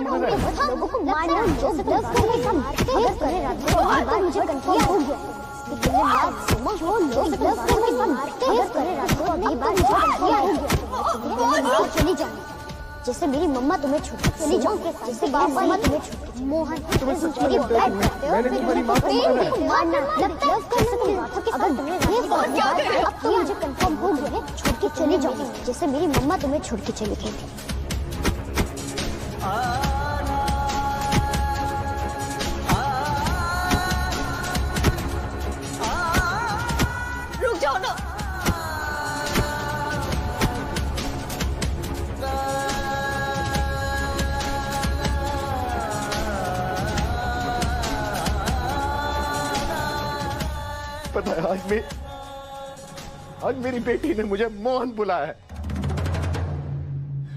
लोगों को मारना जैसे 10 करने का मारते हैं करे रात को मुझे कंफर्म हो गया कि तुमने बात समझ वो लोग 10 करने का मारते हैं करे रात को अगली बार मुझे कंफर्म हो गया चली जानी जैसे मेरी मम्मा तुम्हें छोड़ चली जाओ जैसे पापा ने तुम्हें छोड़ मोहन तुम्हें मेरी बात करते हो मैंने तुम्हारी मां को मारना मतलब 10 करने की बात है अगर ये अब तो मुझे कंफर्म हो गया है छोड़ के चली जाओ जैसे मेरी मम्मा तुम्हें छोड़ के चली गई थी रुक जाओ ना पता है आज मेरी बेटी ने मुझे मोहन बुलाया है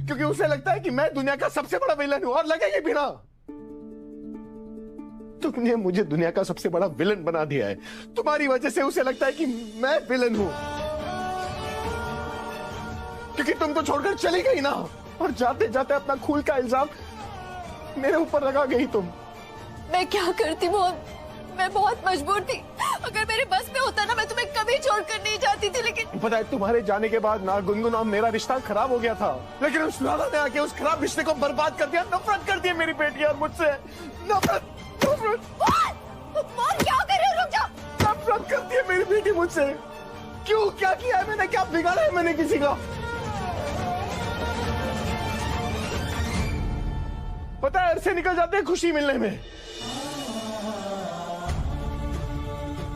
क्योंकि उसे लगता है कि मैं दुनिया का सबसे बड़ा विलन हूं और लगेगी भी ना तुमने मुझे दुनिया का सबसे बड़ा विलन बना दिया है तुम्हारी वजह से उसे लगता है कि मैं विलन हूं क्योंकि तुम तो छोड़कर चली गई ना और जाते जाते अपना खून का इल्जाम मेरे ऊपर लगा गई तुम मैं क्या करती मोहन मैं बहुत मजबूर थी अगर मेरे बस में होता ना मैं तुम्हें कभी छोड़कर नहीं जाती थी लेकिन पता है तुम्हारे जाने के बाद ना गुनगुन और मेरा रिश्ता खराब हो गया था लेकिन उस राधा ने आके उस खराब रिश्ते को बर्बाद कर दिया नफरत कर दी मेरी बेटी और मुझसे नफरत मोहन क्या कर रहे हो रुक जाओ नफरत करती है मेरी बेटी मुझसे क्यों क्या किया है मैंने क्या बिगाड़ा है मैंने किसी का पता है अरसे निकल जाते हैं खुशी मिलने में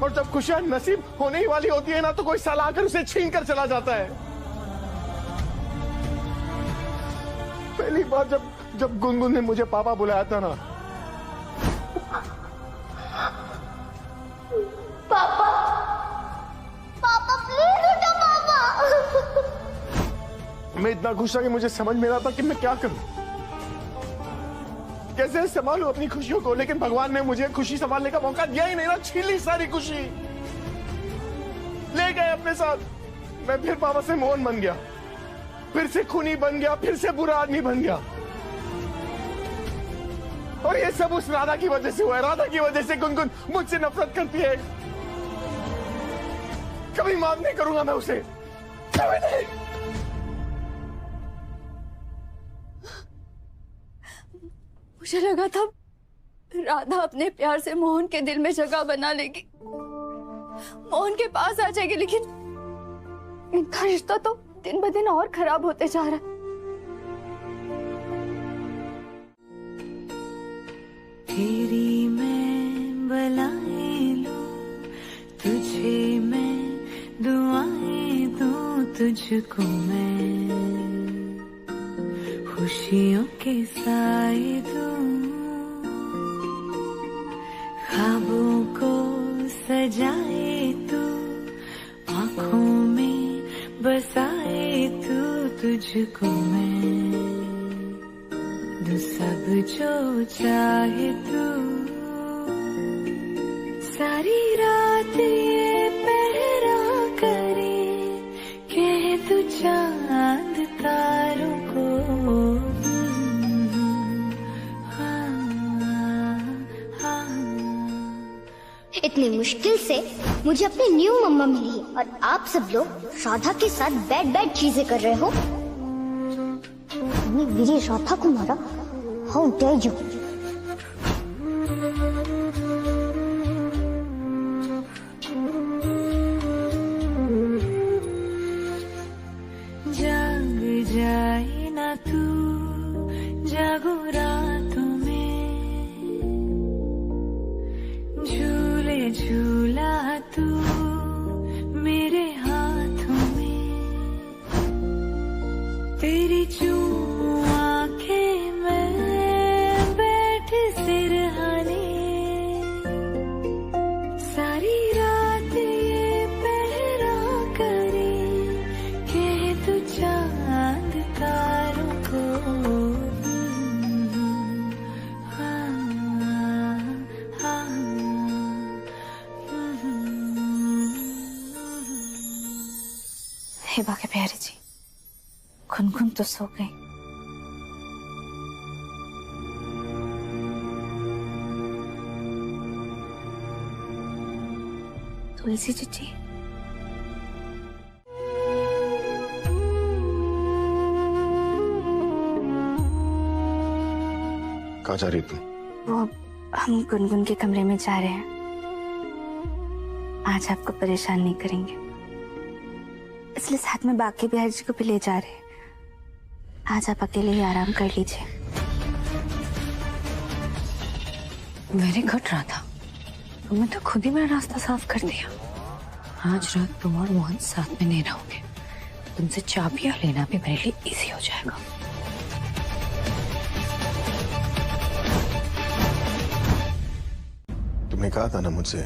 और जब खुशियां नसीब होने ही वाली होती है ना तो कोई साला आकर उसे छीन कर चला जाता है पहली बार जब गुनगुन ने मुझे पापा बुलाया था ना पापा पापा प्लीज उठो पापा मैं इतना खुश था कि मुझे समझ में रहा था कि मैं क्या करूं कैसे संभालूं अपनी खुशियों को लेकिन भगवान ने मुझे खुशी संभालने का मौका दिया ही नहीं ना छीन ली सारी खुशी ले गए अपने साथ मैं फिर पापा से मोहन बन गया फिर से खूनी बन गया फिर से बुरा आदमी बन गया और ये सब उस राधा की वजह से हुआ है राधा की वजह से गुनगुन मुझसे नफरत करती है कभी माफ नहीं करूंगा मैं उसे कभी नहीं मुझे लगा था राधा अपने प्यार से मोहन के दिल में जगह बना लेगी मोहन के पास आ जाएगी लेकिन इनका रिश्ता तो दिन ब दिन और खराब होते जा रहा है तेरी मैं बलाएं लूं तुझे मैं दुआएं दूं तुझको मैं खुशियों के साए दूं ख्वाबों को सजाए तू आँखों में बसाए तू तुझको मैं दू सब जो चाहे तू सारी रात ये पहरा करे कह तू चांद तारों को इतनी मुश्किल से मुझे अपनी न्यू मम्मा मिली है और आप सब लोग राधा के साथ बैड चीजें कर रहे हो तुमने मेरी राधा को मारा हाउ डेयर यू जाग जाए ना तू जागो रातों में झूले झूला तू मेरे हाथों में तेरी चूम आंखें में बैठ सिरहाने सारी रात ये पहरा करे कह तू चांद तारों को हेबा के प्यारी जी गुनगुन तो सो गई तुलसी चीची, कहाँ जा रही तुम? वो हम गुनगुन के कमरे में जा रहे हैं। आज आपको परेशान नहीं करेंगे, इसलिए साथ में बाकी बिहार जी को भी ले जा रहे हैं। आज आप अकेले ही आराम कर लीजिए। वेरी गुड राधा, तुमने तो खुद ही मेरा रास्ता साफ कर दिया। आज रात तुम और मोहन साथ में नहीं रहोगे, तुमसे चाबियां लेना भी मेरे लिए इजी हो जाएगा। तुमने कहा था ना मुझसे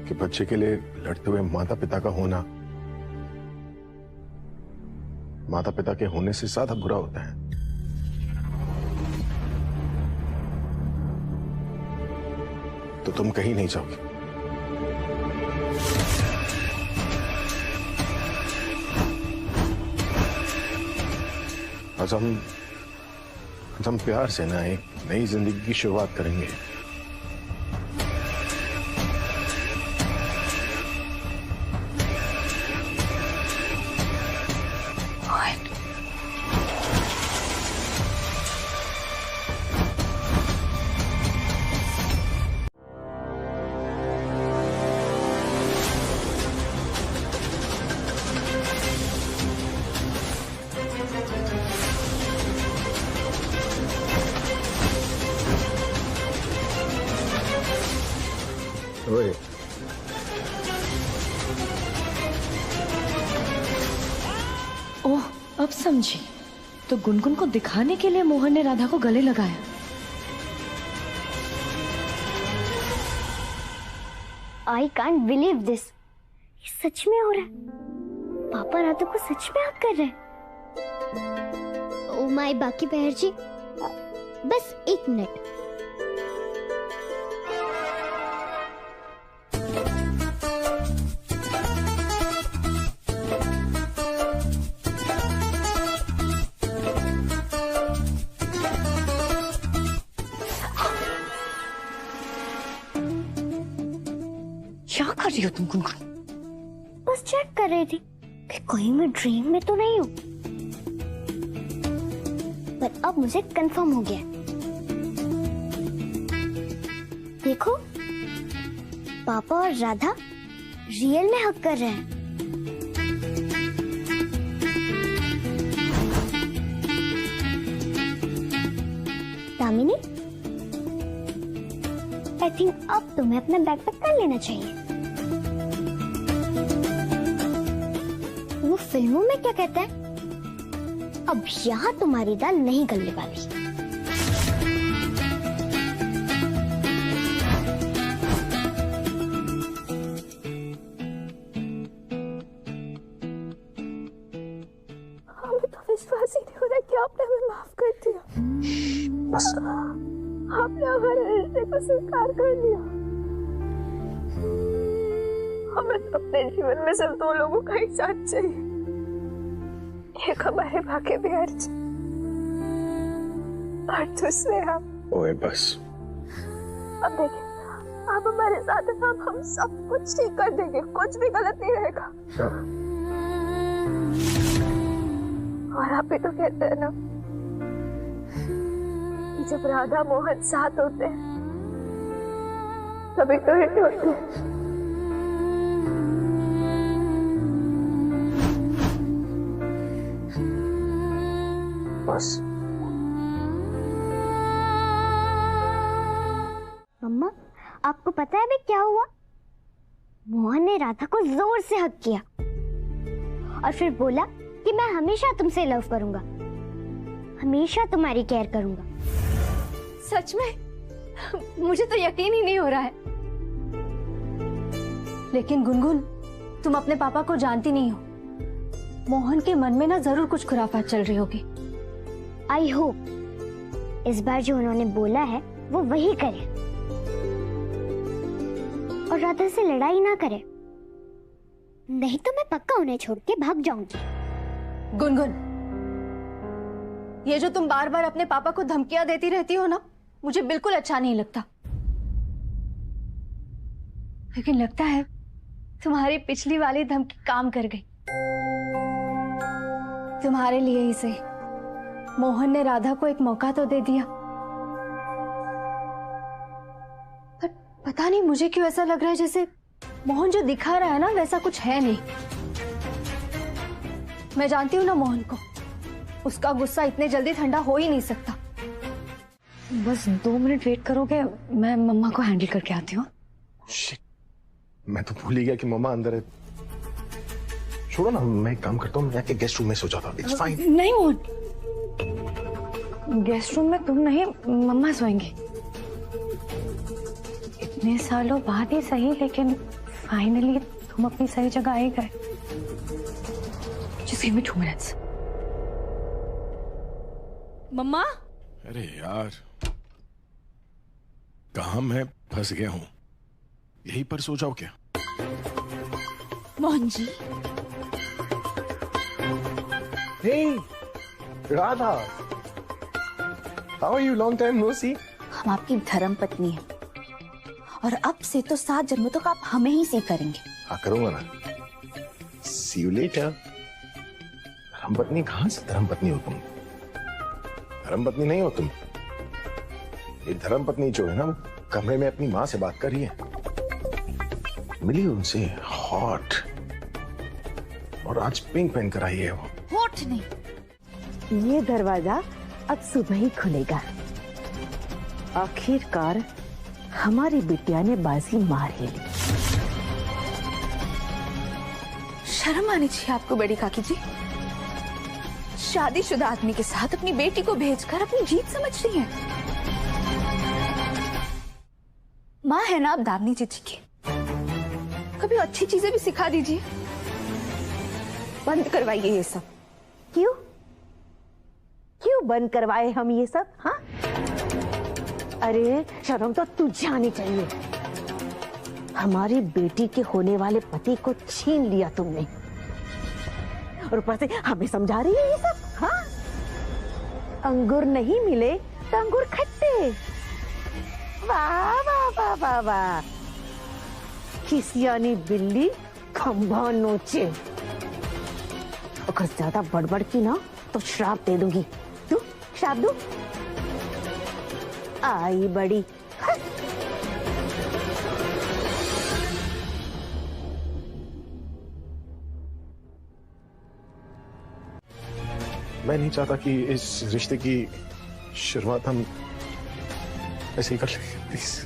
कि बच्चे के लिए लड़ते हुए माता पिता का होना माता पिता के होने से ज्यादा बुरा होता है। तो तुम कहीं नहीं जाओगी। आज हम प्यार से ना एक नई जिंदगी की शुरुआत करेंगे। ओए, ओह, अब समझी। तो गुनगुन को दिखाने के लिए मोहन ने राधा को गले लगाया। I can't believe this. ये सच में हो रहा है। पापा राधा को सच में हक कर रहे हैं। ओ माय बाकी बहर जी, बस एक मिनट। क्या कर रही हो तुम गुनगुन? बस चेक कर रही थी कि कोई मैं ड्रीम में तो नहीं हूँ। पर अब मुझे कंफर्म हो गया। देखो, पापा और राधा रियल में हक कर रहे हैं। दामिनी, आई थिंक अब तुम्हें अपना बैग पैक कर लेना चाहिए। वो फिल्मों में क्या कहते हैं, अब यहाँ तुम्हारी दाल नहीं गलने वाली। हमें तो विश्वास ही नहीं हो रहा कि आपने हमें माफ कर दिया। बस आपने हमारे रिश्ते को स्वीकार कर लिया। हमें तो अपने जीवन में सिर्फ दो लोगों का ही साथ चाहिए, एक हमारे बाकी बिहार जी और दूसरे हम। ओए बस। अब देखिए, आप हमारे साथ हैं, हम सब कुछ ठीक कर देंगे, कुछ भी गलत नहीं रहेगा। और आप भी तो कहते हैं ना, जब राधा मोहन साथ होते हैं तभी तो हिट होते हैं। बस मम्मा, आपको पता है अभी क्या हुआ? मोहन ने राधा को जोर से हक किया और फिर बोला कि मैं हमेशा तुमसे लव करूंगा, हमेशा तुम्हारी केयर करूंगा। सच में? मुझे तो यकीन ही नहीं हो रहा है। लेकिन गुनगुन, तुम अपने पापा को जानती नहीं हो। मोहन के मन में ना जरूर कुछ खुराफात चल रही होगी। आई होप इस बार जो उन्होंने बोला है वो वही करे और राधा से लड़ाई ना करे, नहीं तो मैं पक्का उन्हें छोड़ के भाग जाऊंगी। गुनगुन, ये जो तुम बार बार अपने पापा को धमकियां देती रहती हो ना, मुझे बिल्कुल अच्छा नहीं लगता। लेकिन लगता है तुम्हारी पिछली वाली धमकी काम कर गई। तुम्हारे लिए ही सही, मोहन ने राधा को एक मौका तो दे दिया, पर पता नहीं मुझे क्यों ऐसा लग रहा है जैसे मोहन जो दिखा रहा है ना वैसा कुछ है नहीं। मैं जानती हूँ ना मोहन को, उसका गुस्सा इतने जल्दी ठंडा हो ही नहीं सकता। बस 2 मिनट वेट करोगे, मैं मम्मा को हैंडल करके आती हूँ। Shit, मैं तो भूल ही गया कि मम्मा अंदर है। छोड़ो ना, मैं एक काम करता हूँ, मैं जाके गेस्ट रूम में सो जाता हूँ। It's fine। नहीं मोहन, गेस्ट रूम में तुम नहीं, मम्मा सोएंगी। इतने सालों बाद ही सही, लेकिन फाइनली तुम अपनी सही जगह आ ही गए। Just give me 2 minutes। मम्मा, अरे यार, कहाँ मैं फंस गया हूँ? यहीं पर सो जाओ क्या? Mohan ji. Hey, Radha, how are you? Long time no see। हम आपकी धर्म पत्नी हैं और अब से तो 7 जन्मों तक आप हमें ही सी करेंगे। हाँ करूंगा ना। See you later। धर्मपत्नी कहाँ से धर्मपत्नी हो तुम? धर्मपत्नी नहीं हो तुम। ये धर्मपत्नी जो है ना, वो कमरे में अपनी माँ से बात कर रही है। मिली उनसे हॉट, और आज पिंक पहन कर आई है वो। होठ नहीं, ये दरवाजा अब सुबह ही खुलेगा। आखिरकार हमारी बिटिया ने बाजी मार ही ली। शर्म आनी चाहिए आपको बड़ी काकी जी। शादीशुदा आदमी के साथ अपनी बेटी को भेजकर अपनी जीत समझ रही है। माँ है ना आप दावनी चीची की, कभी अच्छी चीजें भी सिखा दीजिए। बंद करवाइए ये सब। क्यों क्यों बंद करवाए हम ये सब? हाँ, अरे शर्म तो तुझे आनी चाहिए। हमारी बेटी के होने वाले पति को छीन लिया तुमने, और ऊपर से हमें समझा रही है ये सब। हाँ, अंगूर नहीं मिले तो अंगूर खट्टे। वाह वाह वाह वाह वाह, खिसियानी बिल्ली खंभा नोचे। अगर ज्यादा बड़बड़ की ना तो श्राप दे दूंगी। तू श्राप दू? आई बड़ी। हाँ। मैं नहीं चाहता कि इस रिश्ते की शुरुआत हम ऐसे ही कर लें, प्लीज।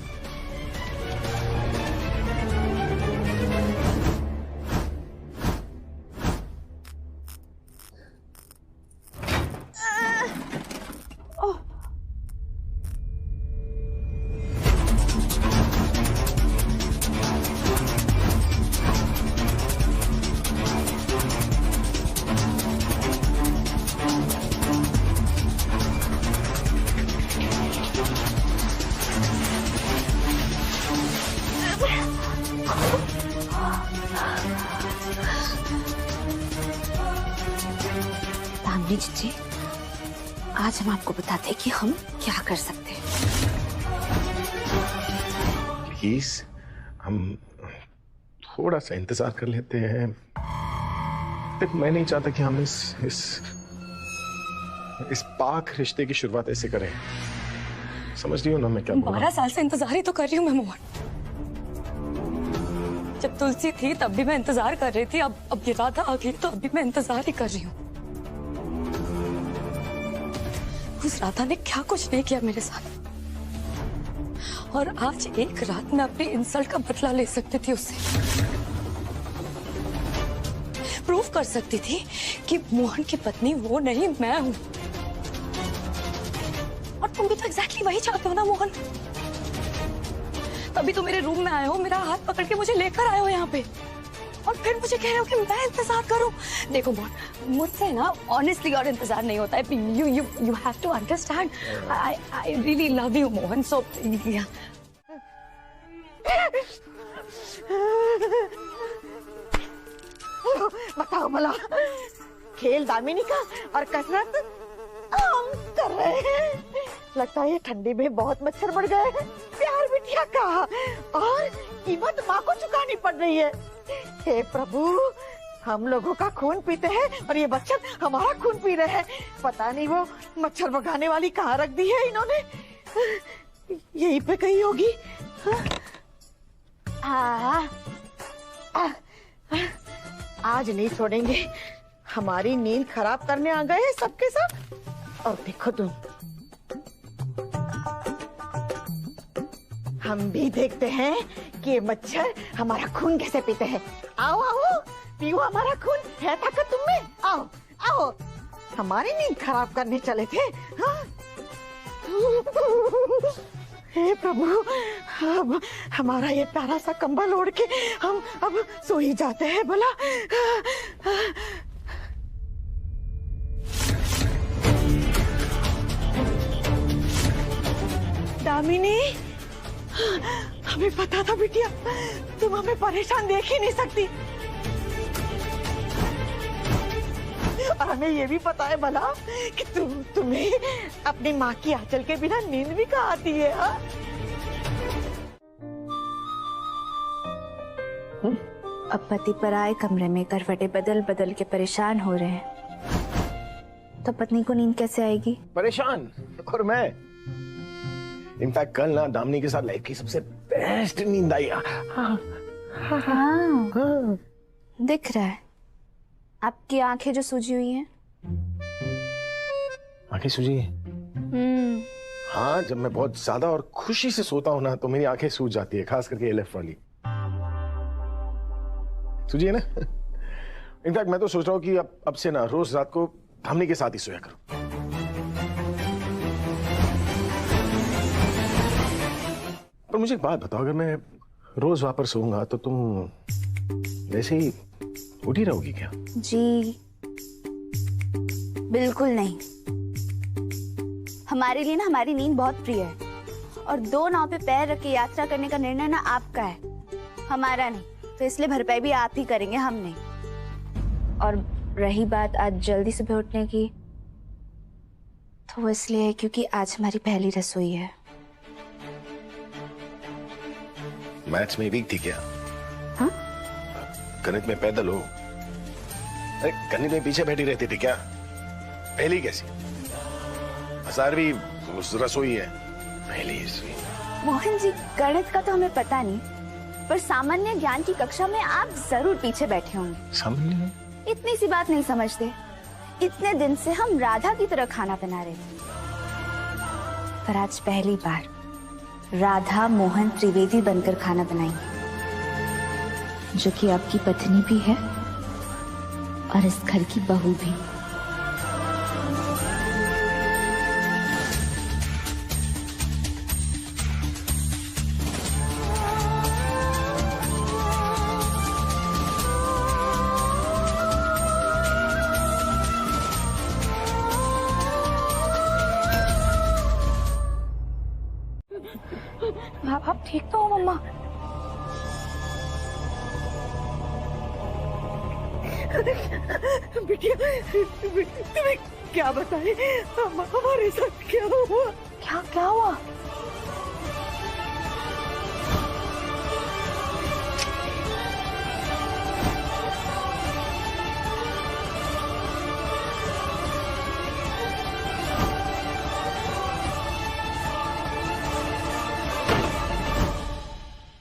दामिनी जी, आज हम आपको बताते हैं कि हम क्या कर सकते हैं। प्लीज, हम थोड़ा सा इंतजार कर लेते हैं। मैं नहीं चाहता कि हम इस पाक रिश्ते की शुरुआत ऐसे करें। समझ रही हो ना मैं क्या बोल रहा हूं? 12 साल से इंतजार ही तो कर रही हूँ मैं मोहन। जब तुलसी थी तब भी मैं इंतजार कर रही थी, अब ये राधा आ गई तो अभी मैं इंतजार ही कर रही हूँ। उस राधा ने क्या कुछ नहीं किया मेरे साथ, और आज एक रात में अपनी इंसल्ट का बदला ले सकती थी उससे। प्रूव कर सकती थी कि मोहन की पत्नी वो नहीं मैं हूं। और तुम भी तो एग्जैक्टली वही चाहते हो ना मोहन। तभी तो मेरे रूम में आए हो, मेरा हाथ पकड़ के मुझे लेकर आए हो यहाँ पे, और फिर मुझे कह रहे हो कि मैं इंतजार करूं। देखो मोहन, मुझसे ना ऑनेस्टली और इंतजार नहीं होता है। You have to understand, I really love you Mohan. So बताओ भला, खेल दामिनी का और कसरत हम कर रहे हैं। लगता है ये ठंडी में बहुत मच्छर बढ़ गए हैं। प्यार भी बिटिया का, और कीमत माँ को चुकानी पड़ रही है। हे प्रभु, हम लोगों का खून पीते हैं और ये मच्छर हमारा खून पी रहे हैं। पता नहीं वो मच्छर भगाने वाली कहाँ रख दी है इन्होंने, यहीं पे कहीं होगी। आज नहीं छोड़ेंगे, हमारी नींद खराब करने आ गए सबके सब। और देखो तुम, हम भी देखते हैं कि ये मच्छर हमारा खून कैसे पीते हैं। आओ आओ, पियो हमारा खून, है ताकत तुम में। आओ आओ, हमारी नींद खराब करने चले थे। हाँ? हे प्रभु, अब हमारा ये प्यारा सा कंबल ओढ़ के हम अब सो ही जाते हैं भला। दामिनी, हमें पता था बिटिया, तुम हमें परेशान देख ही नहीं सकती, और हमें ये भी पता है भला कि तुम्हें अपनी माँ की आंचल के बिना नींद भी कहाँ आती है। हाँ? अब पति पराए कमरे में करवटें बदल बदल के परेशान हो रहे हैं, तो पत्नी को नींद कैसे आएगी? परेशान और मैं, इनफैक्ट कल ना दामिनी के साथ लाइफ की सबसे बेस्ट नींद आई। हाँ, दिख रहा है। आपकी आंखें जो सूजी हुई हैं। आंखें सूजी हैं? हाँ, जब मैं बहुत ज्यादा और खुशी से सोता हूँ ना तो मेरी आंखें सूज जाती है, खास करके ये लेफ्ट वाली सूजी है ना। इनफैक्ट मैं तो सोच रहा हूँ कि अब से ना रोज रात को दामिनी के साथ ही सोया करूं। पर मुझे एक बात बताओ, अगर मैं रोज वहां पर सोऊंगा तो तुम वैसे ही उठी रहोगी क्या? जी बिल्कुल नहीं। हमारे लिए ना हमारी नींद बहुत प्रिय है, और दो नाव पे पैर रख के यात्रा करने का निर्णय ना आपका है, हमारा नहीं। तो इसलिए भरपाई भी आप ही करेंगे, हम नहीं। और रही बात आज जल्दी सुबह उठने की, तो वो इसलिए है क्योंकि आज हमारी पहली रसोई है। मैथ्स में वीक थी क्या? हाँ? गणित में पैदल हो? अरे गणित में पीछे बैठी रहती थी क्या? पहली कैसी? 1000वीं रसोई है, पहली रसोई। मोहन जी, गणित का तो हमें पता नहीं, पर सामान्य ज्ञान की कक्षा में आप जरूर पीछे बैठे होंगे। सामान्य? इतनी सी बात नहीं समझते। इतने दिन से हम राधा की तरह खाना बना रहे थे, पर आज पहली बार राधा मोहन त्रिवेदी बनकर खाना बनाएंगे, जो कि आपकी पत्नी भी है और इस घर की बहू भी। आप ठीक तो हो मम्मा? बिटिया, तुम्हें क्या बताए हमारे साथ क्या हुआ? क्या हुआ?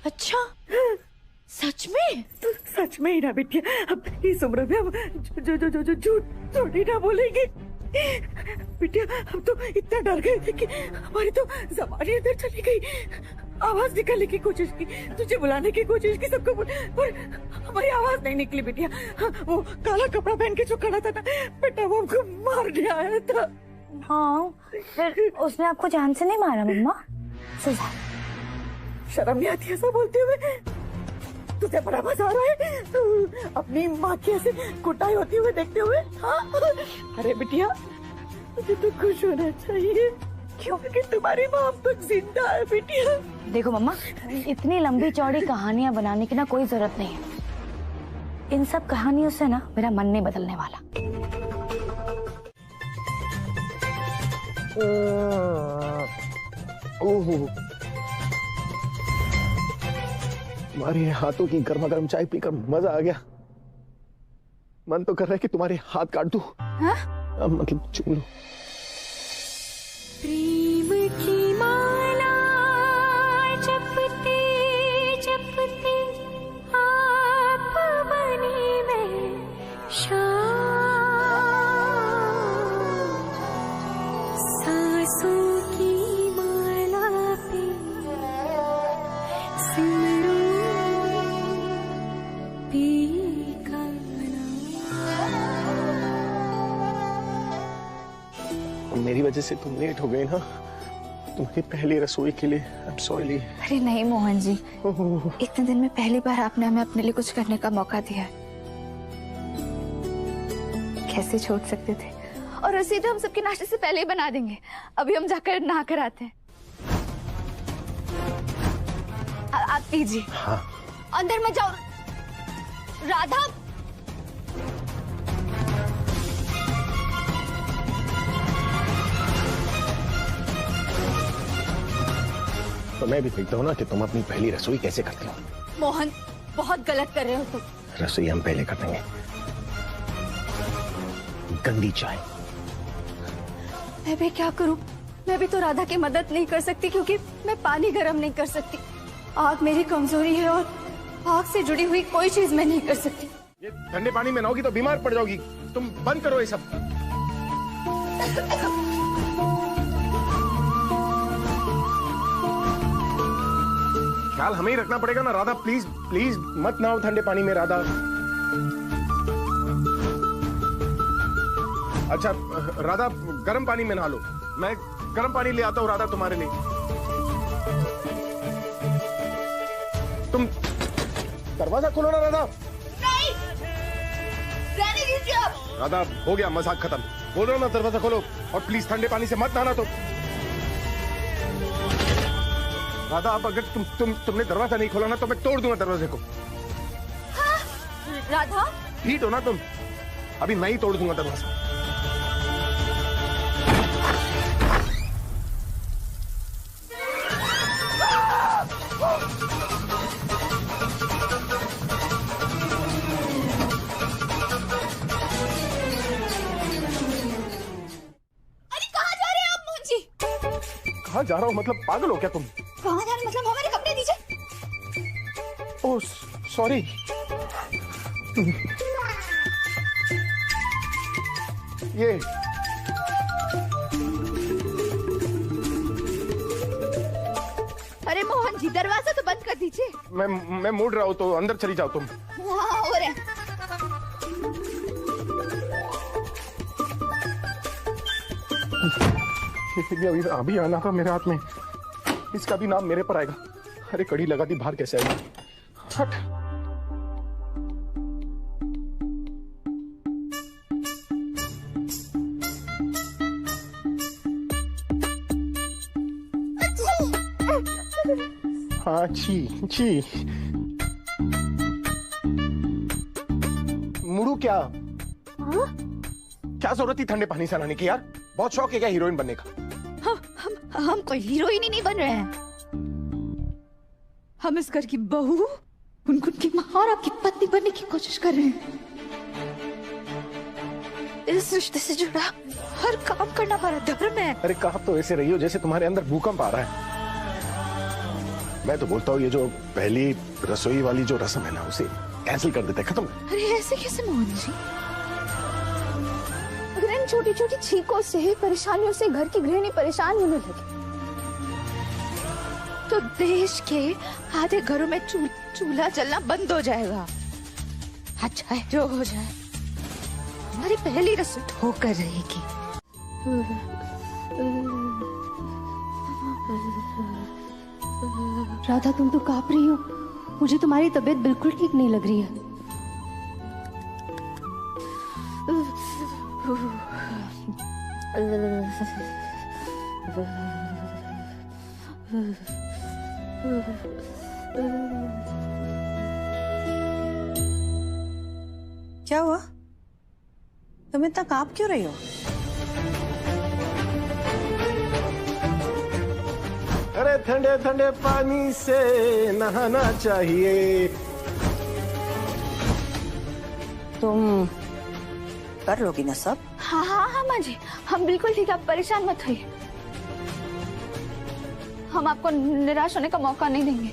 अच्छा, सच में? सच में ही ना बिटिया, अब इस उम्र में हम जो झूठ थोड़ी ना बोलेंगे। बिटिया, हम तो इतना डर गए थे कि हमारी तो ज़बान ही अंदर चली गई। आवाज निकालने की कोशिश की, तुझे बुलाने की कोशिश की, सबको पर हमारी आवाज नहीं निकली बिटिया। वो काला कपड़ा पहन के जो खड़ा था ना बेटा, वो हमको मारने आया था। हाँ, फिर उसने आपको जान से नहीं मारा मम्मा? सजा। शर्म नहीं आती ऐसा बोलते हुए? तुझे बड़ा मजा आ रहा है अपनी माँ की ऐसे कुटाई होती हुए देखते हुए? हाँ? अरे बिटिया, तुझे तो खुश होना चाहिए, क्योंकि तुम्हारी माँ अब तक जिंदा है बिटिया। देखो मम्मा, इतनी लंबी चौड़ी कहानियां बनाने की ना कोई जरूरत नहीं है। इन सब कहानियों से ना मेरा मन नहीं बदलने वाला। ओह, तुम्हारे हाथों की गर्मा गर्म चाय पीकर मजा आ गया। मन तो कर रहा है कि तुम्हारे हाथ काट दूं। मतलब चूम लूं। प्रेम की माला जपते जपते आप बनी मैं शाम, सांसों की माला पे सिमरूं पी का मेरी वजह से तुम लेट हो गए ना तुम्हारी पहली रसोई के लिए। I am sorry. अरे नहीं मोहन जी, इतने दिन में पहली बार आपने हमें अपने लिए कुछ करने का मौका दिया है, कैसे छोड़ सकते थे। और रसीद हम सबके नाश्ते से पहले ही बना देंगे। अभी हम जाकर नहा कर आते हैं। आप पीजिए। हाँ। अंदर मत जाओ। राधा, तो मैं भी देखता हूँ ना कि तुम अपनी पहली रसोई कैसे करती हो। मोहन बहुत गलत कर रहे हो तुम। रसोई हम पहले कर देंगे। गंदी चाय। मैं भी क्या करूं? मैं भी तो राधा की मदद नहीं कर सकती क्योंकि मैं पानी गर्म नहीं कर सकती। आग मेरी कमजोरी है और आग से जुड़ी हुई कोई चीज मैं नहीं कर सकती। ये ठंडे पानी में नहाओगी तो बीमार पड़ जाओगी। तुम बंद करो ये सब। ख्याल हमें ही रखना पड़ेगा ना राधा। प्लीज प्लीज मत नहाओ ठंडे पानी में राधा। अच्छा राधा गर्म पानी में नहा लो। मैं गर्म पानी ले आता हूँ राधा तुम्हारे लिए। तुम दरवाजा खोलो ना राधा। नहीं, रहने दीजिए आप। राधा हो गया मजाक खत्म। बोल रहा हूँ ना दरवाजा खोलो और प्लीज ठंडे पानी से मत नहाना। तो राधा अब अगर तुमने दरवाजा नहीं खोला ना तो मैं तोड़ दूंगा दरवाजे को। हाँ, राधा ठीक हो ना तुम? अभी मैं ही तोड़ दूंगा दरवाजा। अरे कहाँ जा रहे हैं आप मोहन जी? कहाँ जा रहा हूँ मतलब पागल हो क्या तुम? कहाँ जा रहे मतलब हमारे कपड़े दीजिए। Oh sorry. ये अरे मोहन जी दरवाजा तो बंद कर दीजिए। मैं मुड़ रहा हूँ तो अंदर चली जाओ तुम। हाँ हो रहा है। अभी अभी आना था मेरे हाथ में। इसका भी नाम मेरे पर आएगा। अरे कड़ी लगा दी बाहर कैसे आएगी? हट। हाँ छी छी। मुड़ू क्या? क्या जरूरत थी ठंडे पानी से नहाने की यार? बहुत शौक है क्या हीरोइन बनने का? हम कोई हीरोइन ही नहीं बन रहे हैं। हम इस घर की बहू, गुनगुन की माँ और आपकी पत्नी बनने की कोशिश कर रहे हैं। इस रिश्ते से जुड़ा हर काम करना हमारा धर्म है। अरे कहा तो ऐसे रही हो जैसे तुम्हारे अंदर भूकंप आ रहा है। मैं तो बोलता हूँ ये जो पहली रसोई वाली जो रस्म है ना उसे कैंसिल कर देते, खत्म। अरे ऐसे कैसे मोहन जी? अगर इन छोटी छोटी छीकों से ही परेशानियों से घर की गृहिणी परेशान होने लगी तो देश के आधे घरों में चूल्हा जलना बंद हो जाएगा। अच्छा है जो हो जाए, हमारी पहली रसोई होकर रहेगी। राधा तुम तो कांप रही हो। मुझे तुम्हारी तबीयत बिल्कुल ठीक नहीं लग रही है। क्या हुआ? तुम इतना कांप क्यों रही हो? अरे ठंडे ठंडे पानी से नहाना चाहिए। तुम कर लोगी ना सब? हाँ हाँ हाँ माँ जी, हम बिल्कुल ठीक है, आप परेशान मत होइए। हम आपको निराश होने का मौका नहीं देंगे।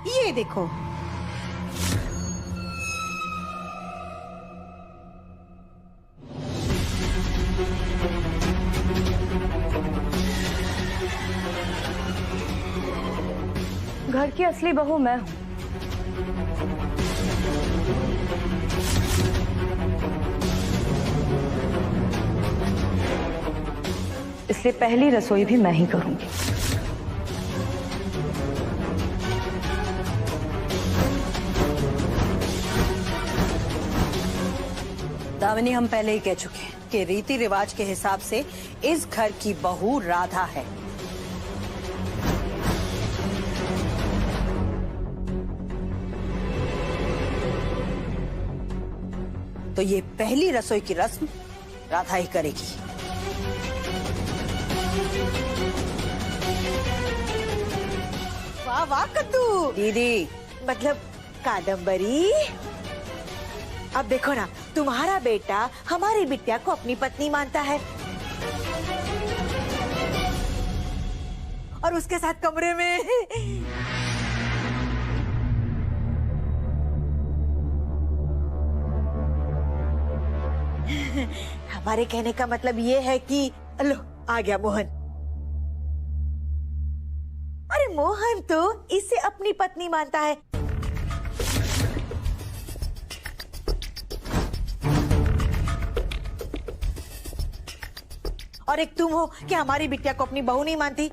ये देखो, घर की असली बहू मैं हूँ। इसलिए पहली रसोई भी मैं ही करूंगी। दामिनी, हम पहले ही कह चुके हैं कि रीति रिवाज के हिसाब से इस घर की बहू राधा है। तो ये पहली रसोई की रस्म राधा ही करेगी। वाह वाह कद्दू दीदी, मतलब कादम्बरी। अब देखो ना, तुम्हारा बेटा हमारी बिटिया को अपनी पत्नी मानता है और उसके साथ कमरे में हमारे कहने का मतलब ये है कि लो आ गया मोहन। अरे मोहन तो इसे अपनी पत्नी मानता है। और एक तुम हो कि हमारी बिटिया को अपनी बहू नहीं मानती।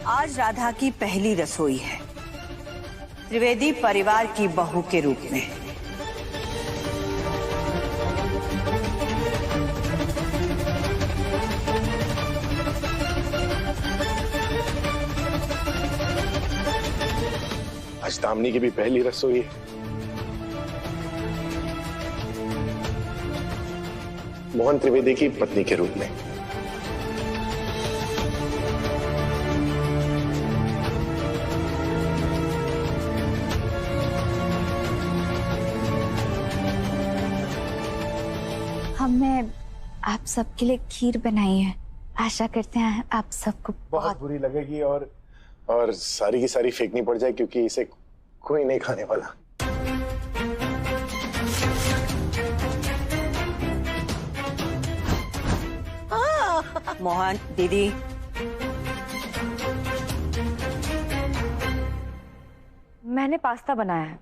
आज राधा की पहली रसोई है त्रिवेदी परिवार की बहू के रूप में। दामिनी की भी पहली रसोई है। मोहन त्रिवेदी की पत्नी के रूप में। हमने आप सबके लिए खीर बनाई है। आशा करते हैं आप सबको बहुत बुरी लगेगी और सारी की सारी फेंकनी पड़ जाए, क्योंकि इसे कोई नहीं खाने वाला। मोहन दीदी, मैंने पास्ता बनाया है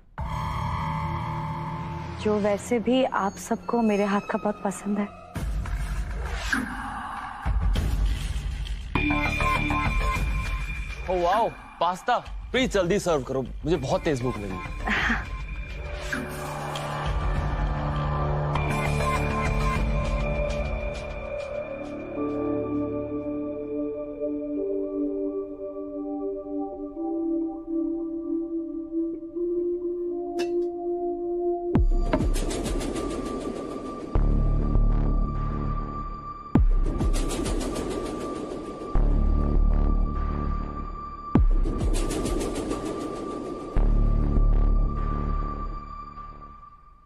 जो वैसे भी आप सबको मेरे हाथ का बहुत पसंद है। ओह वाओ, पास्ता प्लीज जल्दी सर्व करो, मुझे बहुत तेज भूख लगी।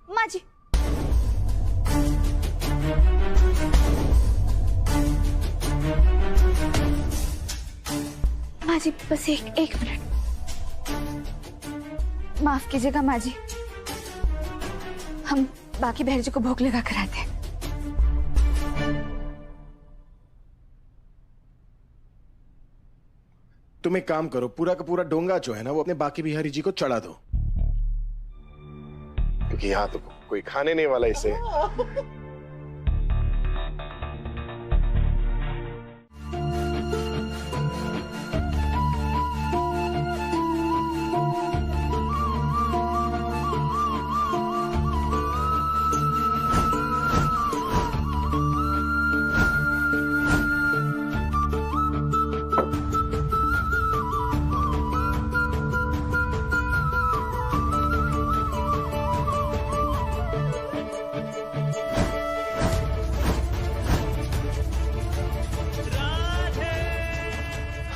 माँ जी, माँ जी बस एक मिनट, माफ कीजिएगा माँ जी, हम बाकी बहर जी को भोग लगा कर आते हैं। तुम एक काम करो, पूरा का पूरा डोंगा जो है ना वो अपने बाकी बिहारी जी को चढ़ा दो, क्योंकि यहाँ तो कोई खाने नहीं वाला इसे।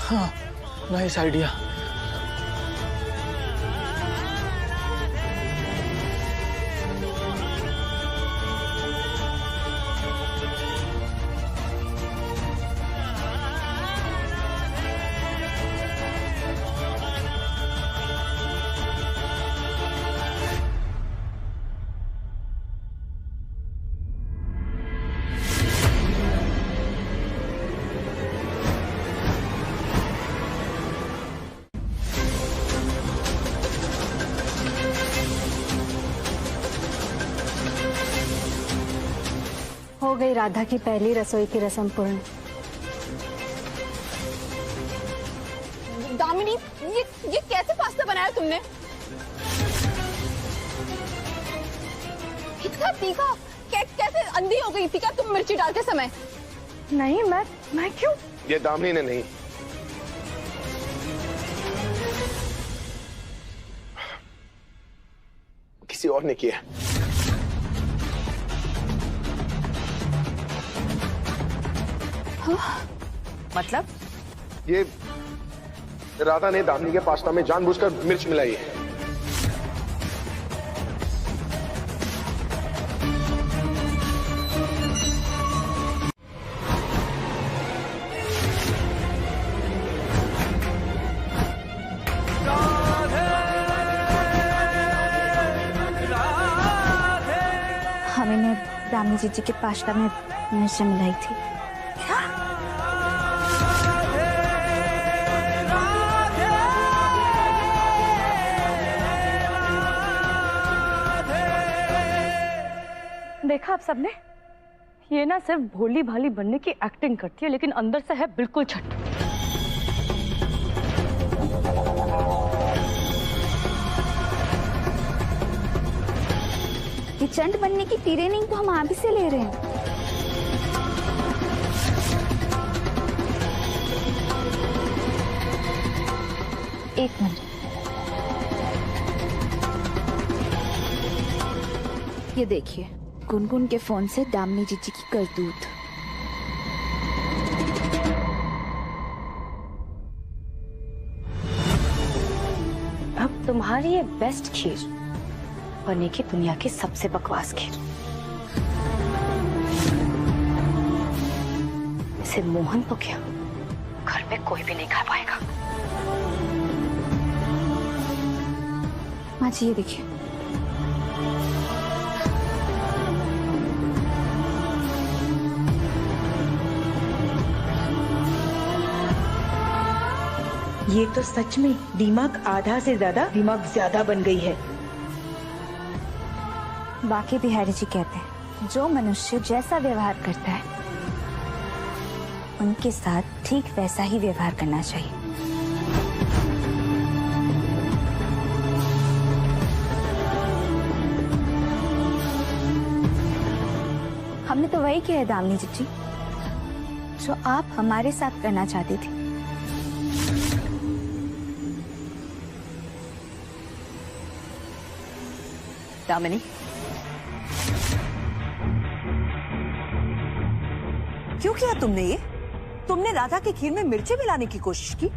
हाँ, नाइस आइडिया। हो गई राधा की पहली रसोई की रस्म पूर्ण। दामिनी, ये कैसे पास्ता बनाया तुमने? इतना तीखा, कैसे अंधी हो गई थी क्या तुम मिर्ची डालते समय? नहीं, मैं क्यों? ये दामिनी ने नहीं, किसी और ने किया। मतलब? ये राधा ने दामिनी के पास्ता में जानबूझकर मिर्च मिलाई है। हमने दामिनी जी के पास्ता में मिर्च मिलाई थी। देखा आप सबने, ये ना सिर्फ भोली भाली बनने की एक्टिंग करती है, लेकिन अंदर से है बिल्कुल छट। ये चंड बनने की ट्रेनिंग तो हम आप ही से ले रहे हैं। एक मिनट, ये देखिए, गुनगुन के फोन से दामिनी जीजी की करतूत। अब तुम्हारी ये बेस्ट खीर बनेगी दुनिया की सबसे बकवास खीर। इसे मोहन तो क्या, घर में कोई भी नहीं खा पाएगा। माँ जी ये देखिए, ये तो सच में दिमाग आधा से ज्यादा दिमाग ज्यादा बन गई है। बाकी बिहारी जी कहते हैं जो मनुष्य जैसा व्यवहार करता है उनके साथ ठीक वैसा ही व्यवहार करना चाहिए। हमने तो वही किया है दामिनी जीजी, जो आप हमारे साथ करना चाहती थी। दामिनी, क्यों किया तुमने ये? तुमने राधा की खीर में मिर्ची मिलाने की कोशिश की।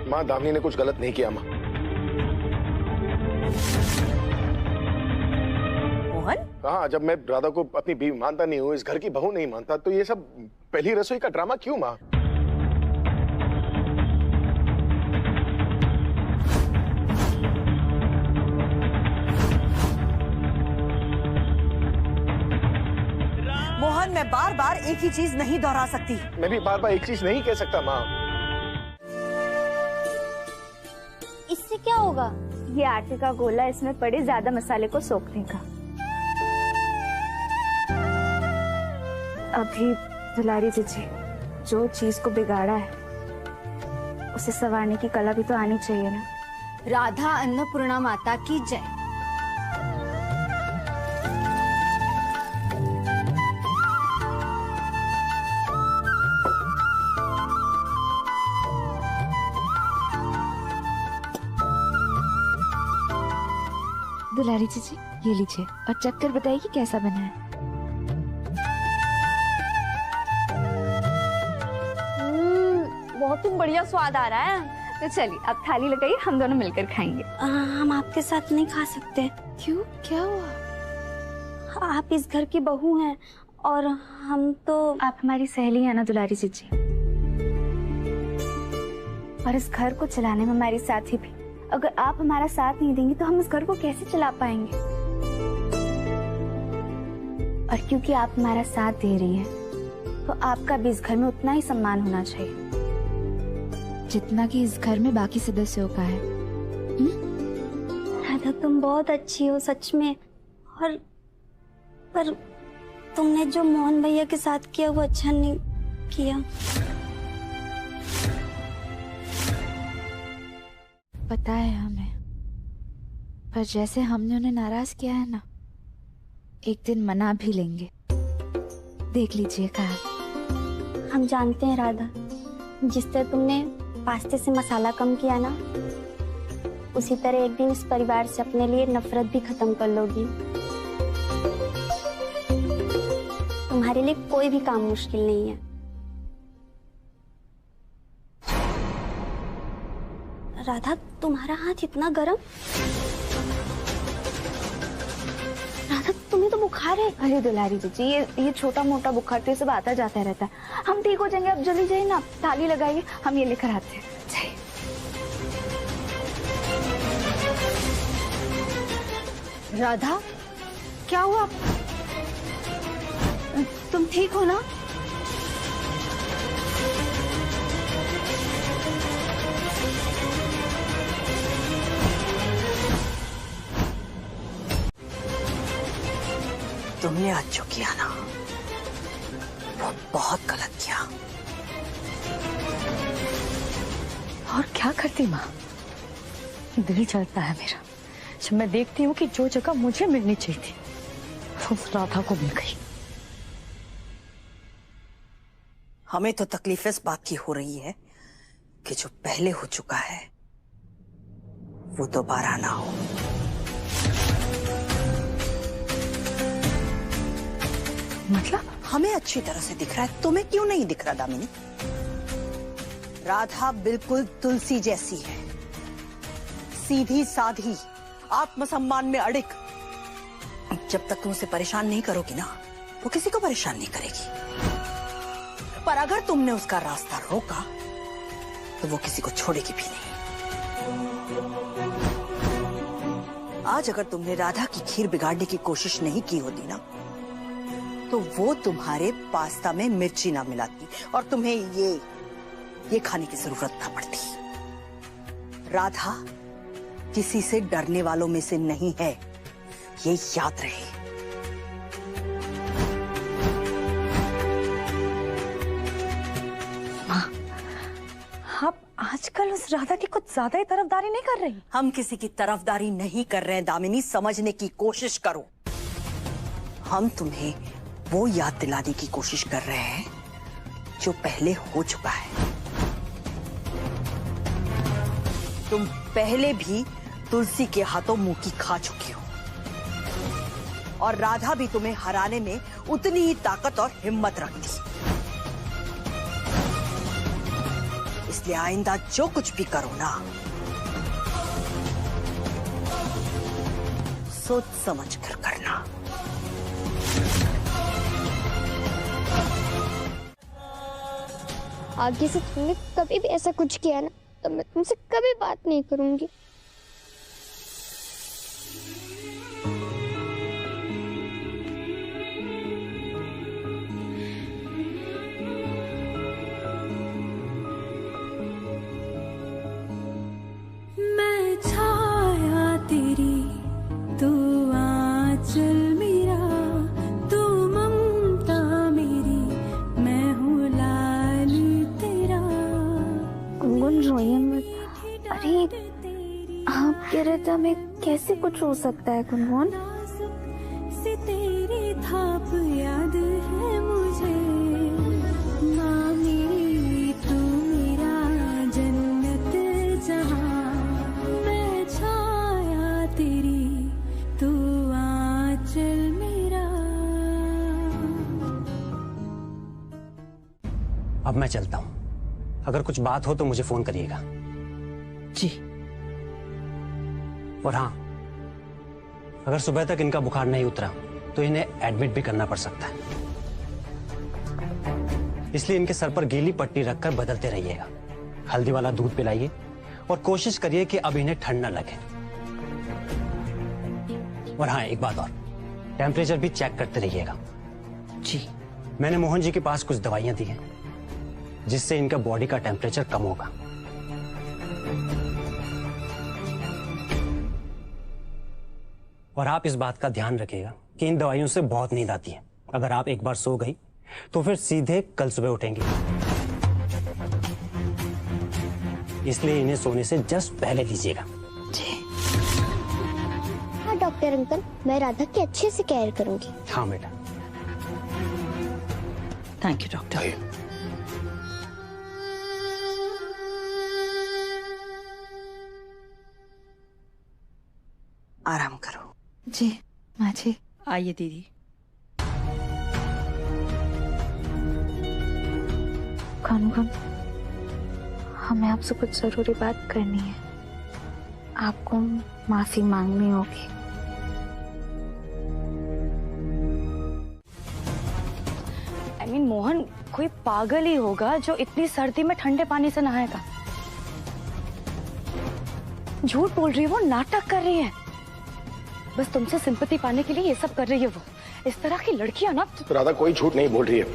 माँ, दामिनी ने कुछ गलत नहीं किया माँ। मोहन? हाँ, जब मैं राधा को अपनी बीवी मानता नहीं हूँ, इस घर की बहू नहीं मानता, तो ये सब पहली रसोई का ड्रामा क्यों माँ? मोहन, मैं बार बार एक ही चीज नहीं दोहरा सकती। मैं भी बार बार एक चीज नहीं कह सकता माँ। इससे क्या होगा? ये आटे का गोला इसमें पड़े ज्यादा मसाले को सोखने का। अभी दुलारी जीजी, जो चीज को बिगाड़ा है उसे संवारने की कला भी तो आनी चाहिए ना। राधा अन्नपूर्णा माता की जय। दुलारी जीजी ये लीजिए और चख कर बताइए कि कैसा बना है। बहुत ही बढ़िया स्वाद आ रहा है। तो चलिए अब थाली लगाइए, हम दोनों मिलकर खाएंगे। हम आपके साथ नहीं खा सकते। क्यों, क्या हुआ? आप इस घर की बहू हैं और हम तो। आप हमारी सहेली है ना दुलारी जीजी, और इस घर को चलाने में हमारी साथी भी। अगर आप हमारा साथ नहीं देंगी तो हम इस घर को कैसे चला पाएंगे? और क्योंकि आप हमारा साथ दे रही हैं, तो आपका भी इस घर में उतना ही सम्मान होना चाहिए जितना कि इस घर में बाकी सदस्यों का है। राधा, तुम बहुत अच्छी हो सच में। और पर तुमने जो मोहन भैया के साथ किया वो अच्छा नहीं किया। पता है हमें, पर जैसे हमने उन्हें नाराज किया है ना, एक दिन मना भी लेंगे। देख लीजिएगा। हम जानते हैं राधा, जिस तरह तुमने पास्ते से मसाला कम किया ना, उसी तरह एक दिन इस परिवार से अपने लिए नफरत भी खत्म कर लोगी। तुम्हारे लिए कोई भी काम मुश्किल नहीं है। राधा, तुम्हारा हाथ इतना गर्म। राधा, तुम्हें तो बुखार है। अरे दुलारी जीजी, ये छोटा मोटा बुखार तो ये सब आता जाता रहता है। हम ठीक हो जाएंगे। अब जल्दी जाइए ना, थाली लगाइए, हम ये लेकर आते हैं। जाइए। राधा, क्या हुआ? तुम ठीक हो ना? तुमने आज जो किया ना, वो बहुत गलत किया। और क्या करती माँ, दिल चलता है मेरा जब मैं देखती हूँ कि जो जगह मुझे मिलनी चाहिए थी वो राधा को मिल गई। हमें तो तकलीफ इस बात की हो रही है कि जो पहले हो चुका है वो दोबारा ना हो। मतलब हमें अच्छी तरह से दिख रहा है, तुम्हें क्यों नहीं दिख रहा दामिनी? राधा बिल्कुल तुलसी जैसी है, सीधी साधी, आत्मसम्मान में अड़िग। जब तक तुम उसे परेशान नहीं करोगी ना, वो किसी को परेशान नहीं करेगी। पर अगर तुमने उसका रास्ता रोका तो वो किसी को छोड़ेगी भी नहीं। आज अगर तुमने राधा की खीर बिगाड़ने की कोशिश नहीं की होती ना, तो वो तुम्हारे पास्ता में मिर्ची ना मिलाती और तुम्हें ये खाने की जरूरत ना पड़ती। राधा किसी से डरने वालों में से नहीं है, ये याद रहे। माँ, आप आजकल उस राधा की कुछ ज्यादा ही तरफदारी नहीं कर रही? हम किसी की तरफदारी नहीं कर रहे हैं दामिनी, समझने की कोशिश करो। हम तुम्हें वो याद दिलाने की कोशिश कर रहे हैं जो पहले हो चुका है। तुम पहले भी तुलसी के हाथों मुंह की खा चुकी हो और राधा भी तुम्हें हराने में उतनी ही ताकत और हिम्मत रखती। इसलिए आइंदा जो कुछ भी करो ना, सोच समझ कर करना। आगे से तुमने कभी भी ऐसा कुछ किया ना, तो मैं तुमसे कभी बात नहीं करूंगी। मैं छाया तेरी, तू आंचल मेरा, तू ममता मेरी, मैं हूँ लाल तेरा। गुनगुन रोइए मत। अरे आप कह रहे थे हमें कैसे कुछ हो सकता है गुनगुन? से तेरी थाप याद है मुझे, माँ मेरी तू मेरा जन्नत जहाँ। मैं छाया तेरी, तू आंचल मेरा। अब मैं चलता हूँ, अगर कुछ बात हो तो मुझे फोन करिएगा। जी। और हाँ, अगर सुबह तक इनका बुखार नहीं उतरा तो इन्हें एडमिट भी करना पड़ सकता है, इसलिए इनके सर पर गीली पट्टी रखकर बदलते रहिएगा। हल्दी वाला दूध पिलाइए और कोशिश करिए कि अब इन्हें ठंड न लगे। और हाँ, एक बात और, टेम्परेचर भी चेक करते रहिएगा। जी। मैंने मोहन जी के पास कुछ दवाइयां दी हैं जिससे इनका बॉडी का टेम्परेचर कम होगा। और आप इस बात का ध्यान रखिएगा कि इन दवाइयों से बहुत नींद आती है। अगर आप एक बार सो गई तो फिर सीधे कल सुबह उठेंगी, इसलिए इन्हें सोने से जस्ट पहले लीजिएगा। हाँ डॉक्टर अंकल, मैं राधा की अच्छे से केयर करूंगी। हाँ बेटा। Thank you doctor. आराम करो। जी माँ जी। आइए दीदी। गुनगुन, हमें आपसे कुछ जरूरी बात करनी है। आपको माफी मांगनी होगी। I mean, मोहन कोई पागल ही होगा जो इतनी सर्दी में ठंडे पानी से नहाएगा। झूठ बोल रही है वो, नाटक कर रही है। बस तुमसे सिंपैथी पाने के लिए ये सब कर रही है वो। इस तरह की लड़कियां ना। राधा कोई झूठ नहीं बोल रही है,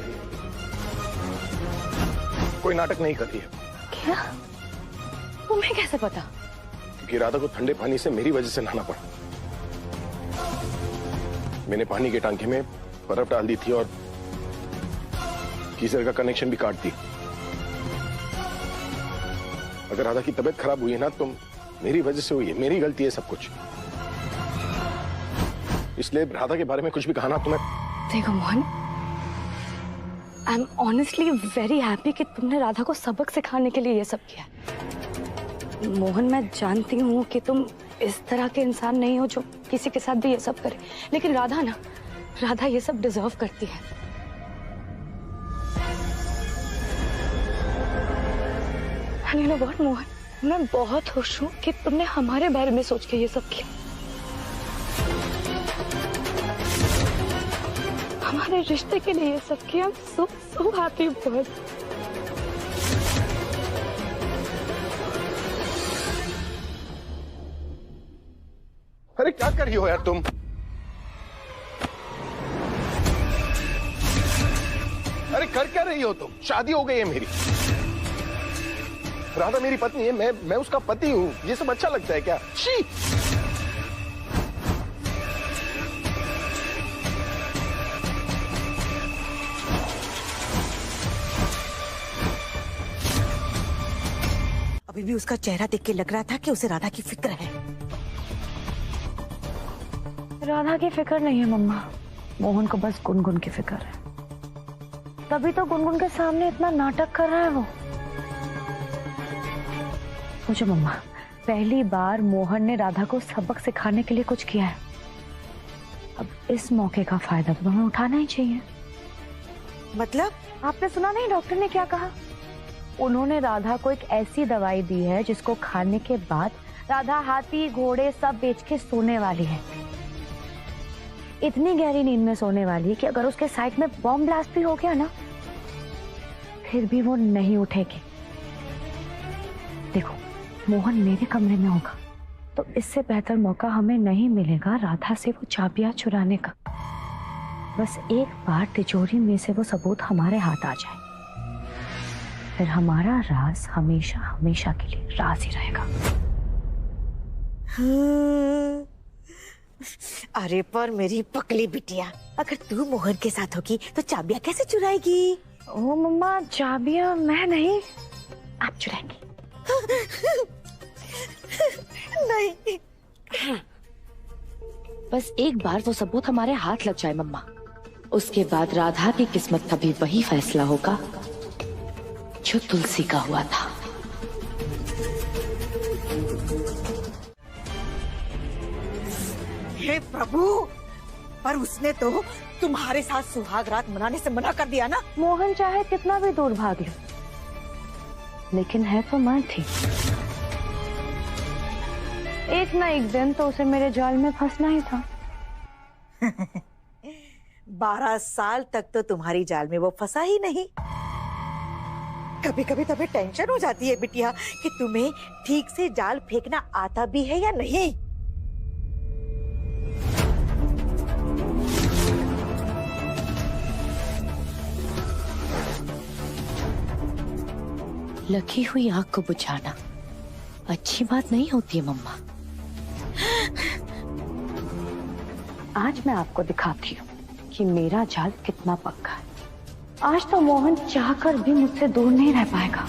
कोई नाटक नहीं कर रही है। क्या? तुम्हें कैसे पता? क्योंकि राधा को ठंडे पानी से मेरी वजह से नहाना पड़ा। मैंने पानी के टांके में बर्फ डाल दी थी और गीजर का कनेक्शन भी काट दी। अगर राधा की तबीयत खराब हुई है ना तो मेरी वजह से हुई है, मेरी गलती है सब कुछ। इसलिए राधा के बारे में कुछ भी कहा ना तुम्हें। देखो Mohan, I am honestly very happy कि तुमने राधा को सबक सिखाने के लिए ये सब किया। मोहन, मैं जानती हूँ कि तुम इस तरह के इंसान नहीं हो जो किसी के साथ भी ये सब करे, लेकिन राधा ना, राधा ये सब डिजर्व करती है। You know what, मोहन, मैं बहुत खुश हूँ कि तुमने हमारे बारे में सोच के ये सब किया। हमारे रिश्ते के लिए ये सब किया। so happy बहुत। अरे क्या कर रही हो यार तुम? अरे कर क्या रही हो तुम? शादी हो गई है मेरी। राधा मेरी पत्नी है, मैं उसका पति हूँ। ये सब अच्छा लगता है क्या? शी! अभी भी उसका चेहरा देख के लग रहा था कि उसे राधा की फिक्र है। राधा की फिक्र नहीं है मम्मा, मोहन को बस गुनगुन की फिक्र है। तभी तो गुनगुन के सामने इतना नाटक कर रहा है वो। सोचो मम्मा, पहली बार मोहन ने राधा को सबक सिखाने के लिए कुछ किया है। अब इस मौके का फायदा तो हमें उठाना ही चाहिए। मतलब? आपने सुना नहीं डॉक्टर ने क्या कहा? उन्होंने राधा को एक ऐसी दवाई दी है जिसको खाने के बाद राधा हाथी घोड़े सब बेच के सोने वाली है। इतनी गहरी नींद में सोने वाली है कि अगर उसके साइड में बॉम्ब ब्लास्ट भी हो गया ना, फिर भी वो नहीं उठेगी। देखो, मोहन मेरे कमरे में होगा तो इससे बेहतर मौका हमें नहीं मिलेगा राधा से वो चाबियां चुराने का। बस एक बार तिजोरी में से वो सबूत हमारे हाथ आ जाए, फिर हमारा राज हमेशा हमेशा के लिए राज ही रहेगा। अरे पर मेरी पकली बिटिया, अगर तू मोहन के साथ होगी तो चाबियां कैसे चुराएगी? ओ मम्मा, चाबियां मैं नहीं, आप चुराएंगी। नहीं। बस एक बार वो सबूत हमारे हाथ लग जाए मम्मा, उसके बाद राधा की किस्मत का भी वही फैसला होगा जो तुलसी का हुआ था। हे प्रभु, पर उसने तो तुम्हारे साथ सुहाग रात मनाने से मना कर दिया ना। मोहन चाहे कितना भी दूर भाग ले, लेकिन है तो मैं थी। एक ना एक दिन तो उसे मेरे जाल में फंसना ही था। 12 साल तक तो तुम्हारी जाल में वो फंसा ही नहीं। कभी कभी तुम्हें टेंशन हो जाती है बिटिया कि तुम्हें ठीक से जाल फेंकना आता भी है या नहीं। लगी हुई आग को बुझाना अच्छी बात नहीं होती है मम्मा। आज मैं आपको दिखाती हूँ कि मेरा जाल कितना पक्का है। आज तो मोहन चाहकर भी मुझसे दूर नहीं रह पाएगा।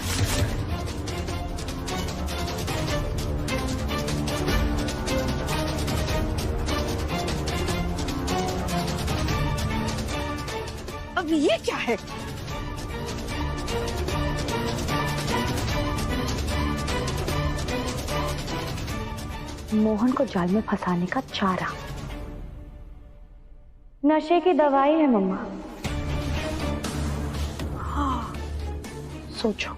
अब ये क्या है? मोहन को जाल में फंसाने का चारा, नशे की दवाई है मम्मा। हाँ, सोचो,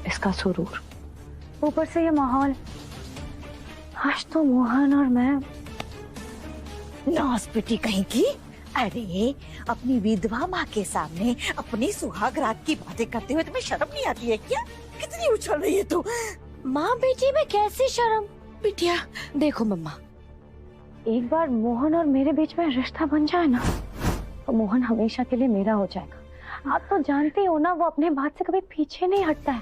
इसका सुरूर, ऊपर से ये माहौल। आज तो मोहन और मैं नास पिटी कहीं की। अरे अपनी विधवा माँ के सामने अपनी सुहाग रात की बातें करते हुए तुम्हें शर्म नहीं आती है क्या? कितनी उछल रही है तू। माँ बेटी में कैसी शर्म? बिटिया देखो मम्मा, एक बार मोहन और मेरे बीच में रिश्ता बन जाए ना तो मोहन हमेशा के लिए मेरा हो जाएगा। आप तो जानती हो ना, वो अपने बात से कभी पीछे नहीं हटता है।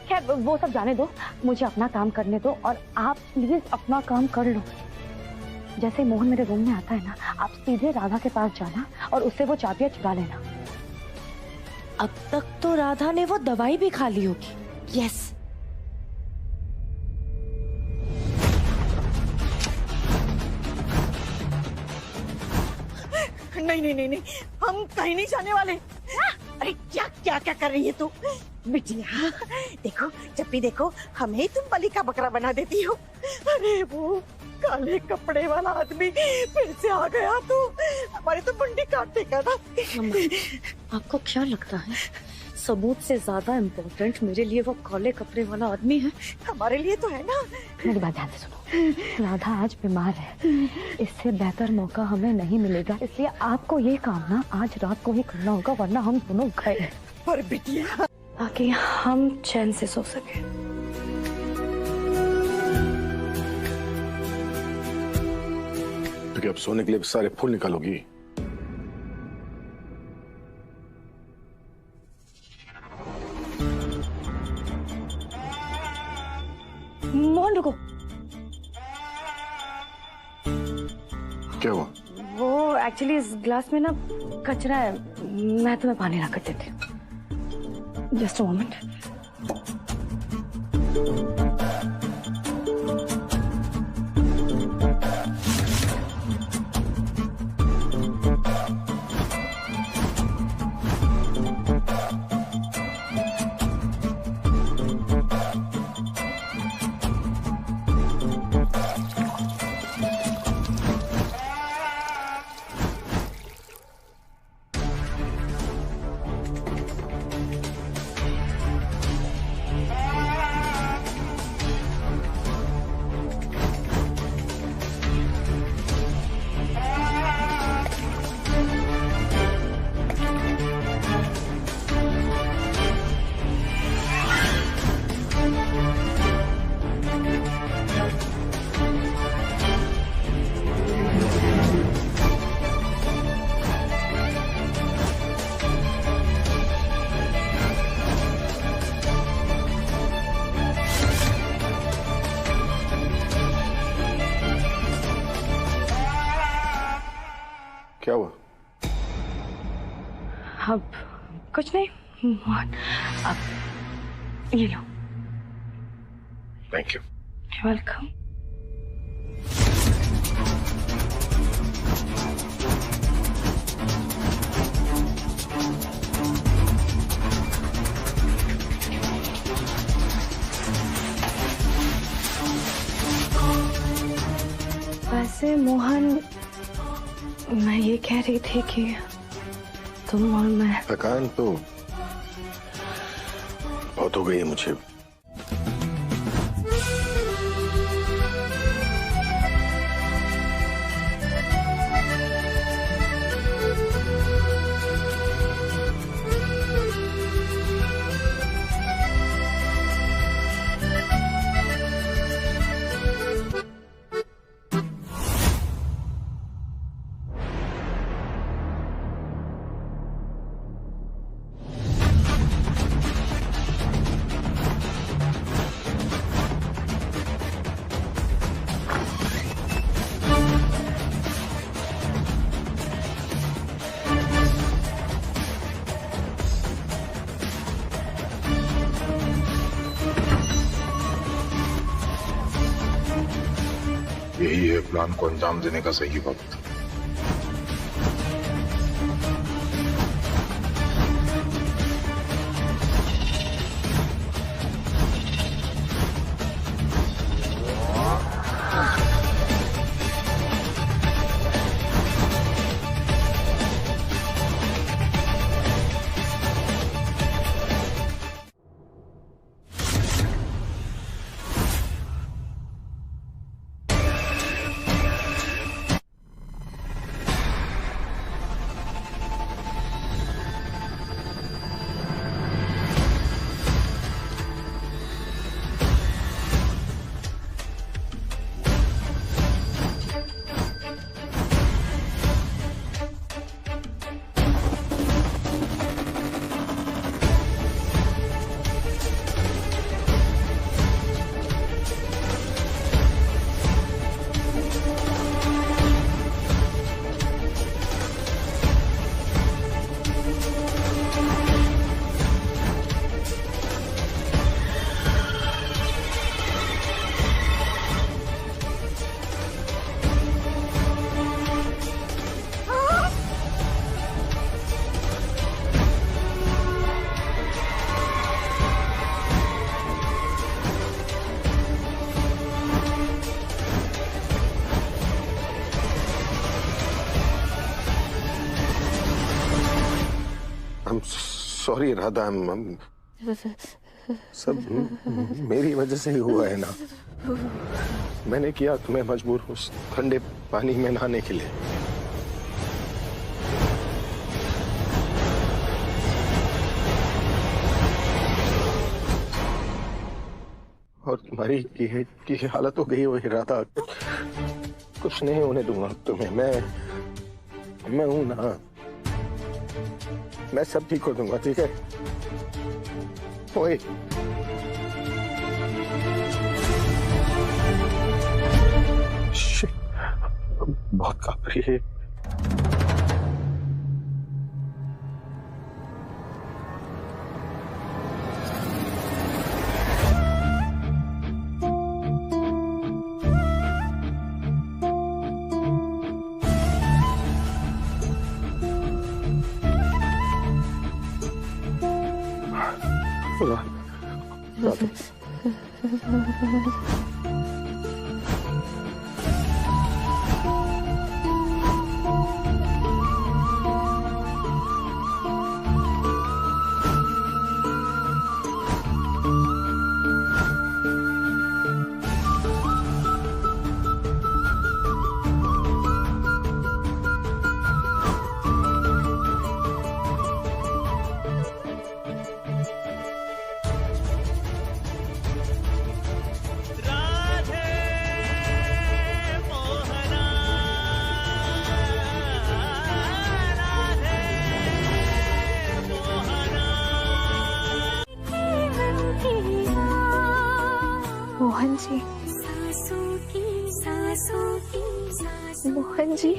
खैर वो सब जाने दो, मुझे अपना काम करने दो और आप प्लीज अपना काम कर लो। जैसे मोहन मेरे रूम में आता है ना, आप सीधे राधा के पास जाना और उससे वो चाबियां चुरा लेना। अब तक तो राधा ने वो दवाई भी खा ली होगी। यस। नहीं नहीं नहीं नहीं, हम कहीं नहीं जाने वाले। अरे क्या क्या क्या कर रही है तू बिटिया? देखो जब भी देखो हमें तुम बलि का बकरा बना देती हो। अरे वो काले कपड़े वाला आदमी फिर से आ गया तो हमारी तो मुंडी काट देगा ना। आपको क्या लगता है सबूत से ज्यादा इम्पोर्टेंट मेरे लिए वो काले कपड़े वाला आदमी है? हमारे लिए तो है ना। मेरी बात ध्यान से सुनो, राधा आज बीमार है, इससे बेहतर मौका हमें नहीं मिलेगा, इसलिए आपको ये काम ना आज रात को ही करना होगा, वरना हम दोनों गए। पर बिटिया ताकि हम चैन से सो सके। तो अब सोने के लिए सारे फूल निकालोगी? मोहन रुको। क्या हुआ? वो एक्चुअली इस ग्लास में ना कचरा है, मैं तुम्हें पानी ला कर देती हूँ। Just a moment. क्या हुआ? अब कुछ नहीं मोहन, अब ये लो। Thank you. वेलकम। वैसे मोहन, मैं ये कह रही थी कि तुम और मैं। थकान तो बहुत हो गई है मुझे। यही है प्लान को अंजाम देने का सही वक्त। सॉरी राधा, सब मेरी वजह से ही हुआ है ना। मैंने किया तुम्हें मजबूर उस ठंडे पानी में नहाने के लिए। और तुम्हारी की हालत हो गई हो राधा, कुछ नहीं होने दूंगा तुम्हें। मैं हूं ना, मैं सब ठीक कर दूंगा, ठीक है? ओए बहुत कांप रही है। मोहन जी, मोहन जी,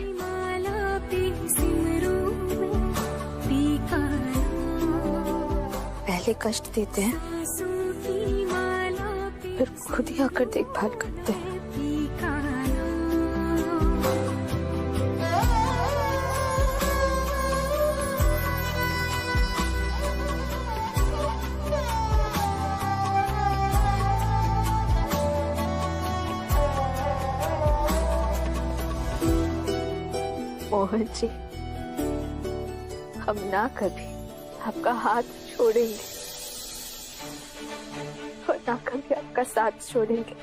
पहले कष्ट देते हैं, फिर खुद ही आकर देखभाल करते हैं। मोहन जी, हम ना कभी आपका हाथ छोड़ेंगे और ना कभी आपका साथ छोड़ेंगे।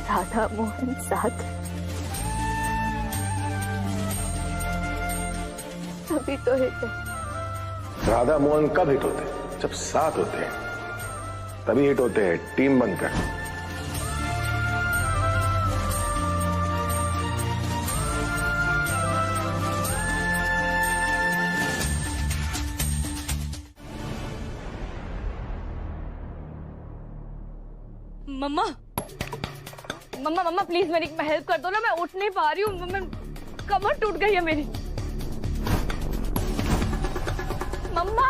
राधा मोहन साथ तभी तो हिट है। राधा मोहन कब हिट होते हैं? जब साथ होते हैं तभी हिट होते हैं, टीम बनकर। मम्मा, मम्मा, मम्मा प्लीज मेरी हेल्प कर दो ना, मैं उठ नहीं पा रही हूँ, कमर टूट गई है मेरी। मम्मा,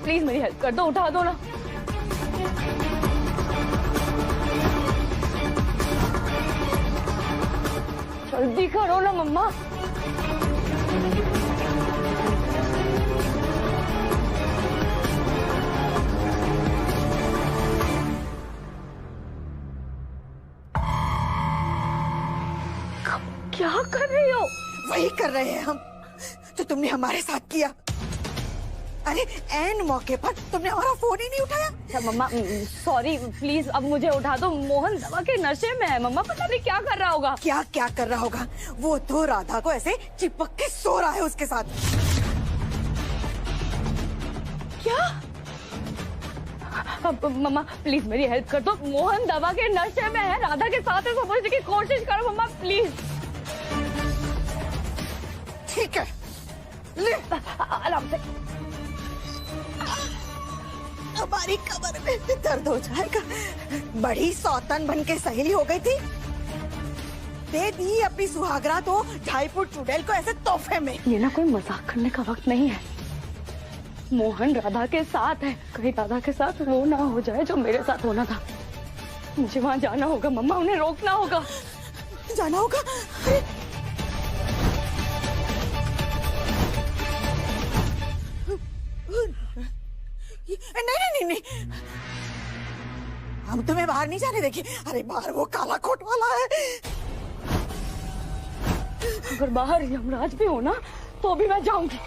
प्लीज मेरी हेल्प कर दो, उठा दो ना। जल्दी करो ना मम्मा। क्या कर रही हो? वही कर रहे हैं हम जो तुमने हमारे साथ किया। अरे एन मौके पर तुमने हमारा फोन ही नहीं उठाया। अच्छा मम्मा सॉरी, प्लीज अब मुझे उठा दो। मोहन दवा के नशे में है मम्मा, पता नहीं क्या कर रहा होगा। क्या क्या कर रहा होगा? वो तो राधा को ऐसे चिपक के सो रहा है उसके साथ। क्या? अब मम्मा प्लीज मेरी हेल्प कर दो। मोहन दवा के नशे में है, राधा के साथ है, समझने की कोशिश करो मम्मा प्लीज। ठीक है, ले आराम से। हमारी कमर में दर्द हो जाएगा। बड़ी सौतन बन के सहेली हो गई थी, दे दी अपनी सुहागरात हो 2.5 फुट चुड़ैल को ऐसे तोहफे में। ये ना कोई मजाक करने का वक्त नहीं है। मोहन राधा के साथ है, कहीं राधा के साथ वो ना हो जाए जो मेरे साथ होना था। मुझे वहां जाना होगा मम्मा, उन्हें रोकना होगा। जाना होगा? हम तुम्हें बाहर नहीं जाने देंगे। अरे बाहर वो काला कोट वाला है। अगर बाहर यमराज भी हो ना तो भी मैं जाऊंगी।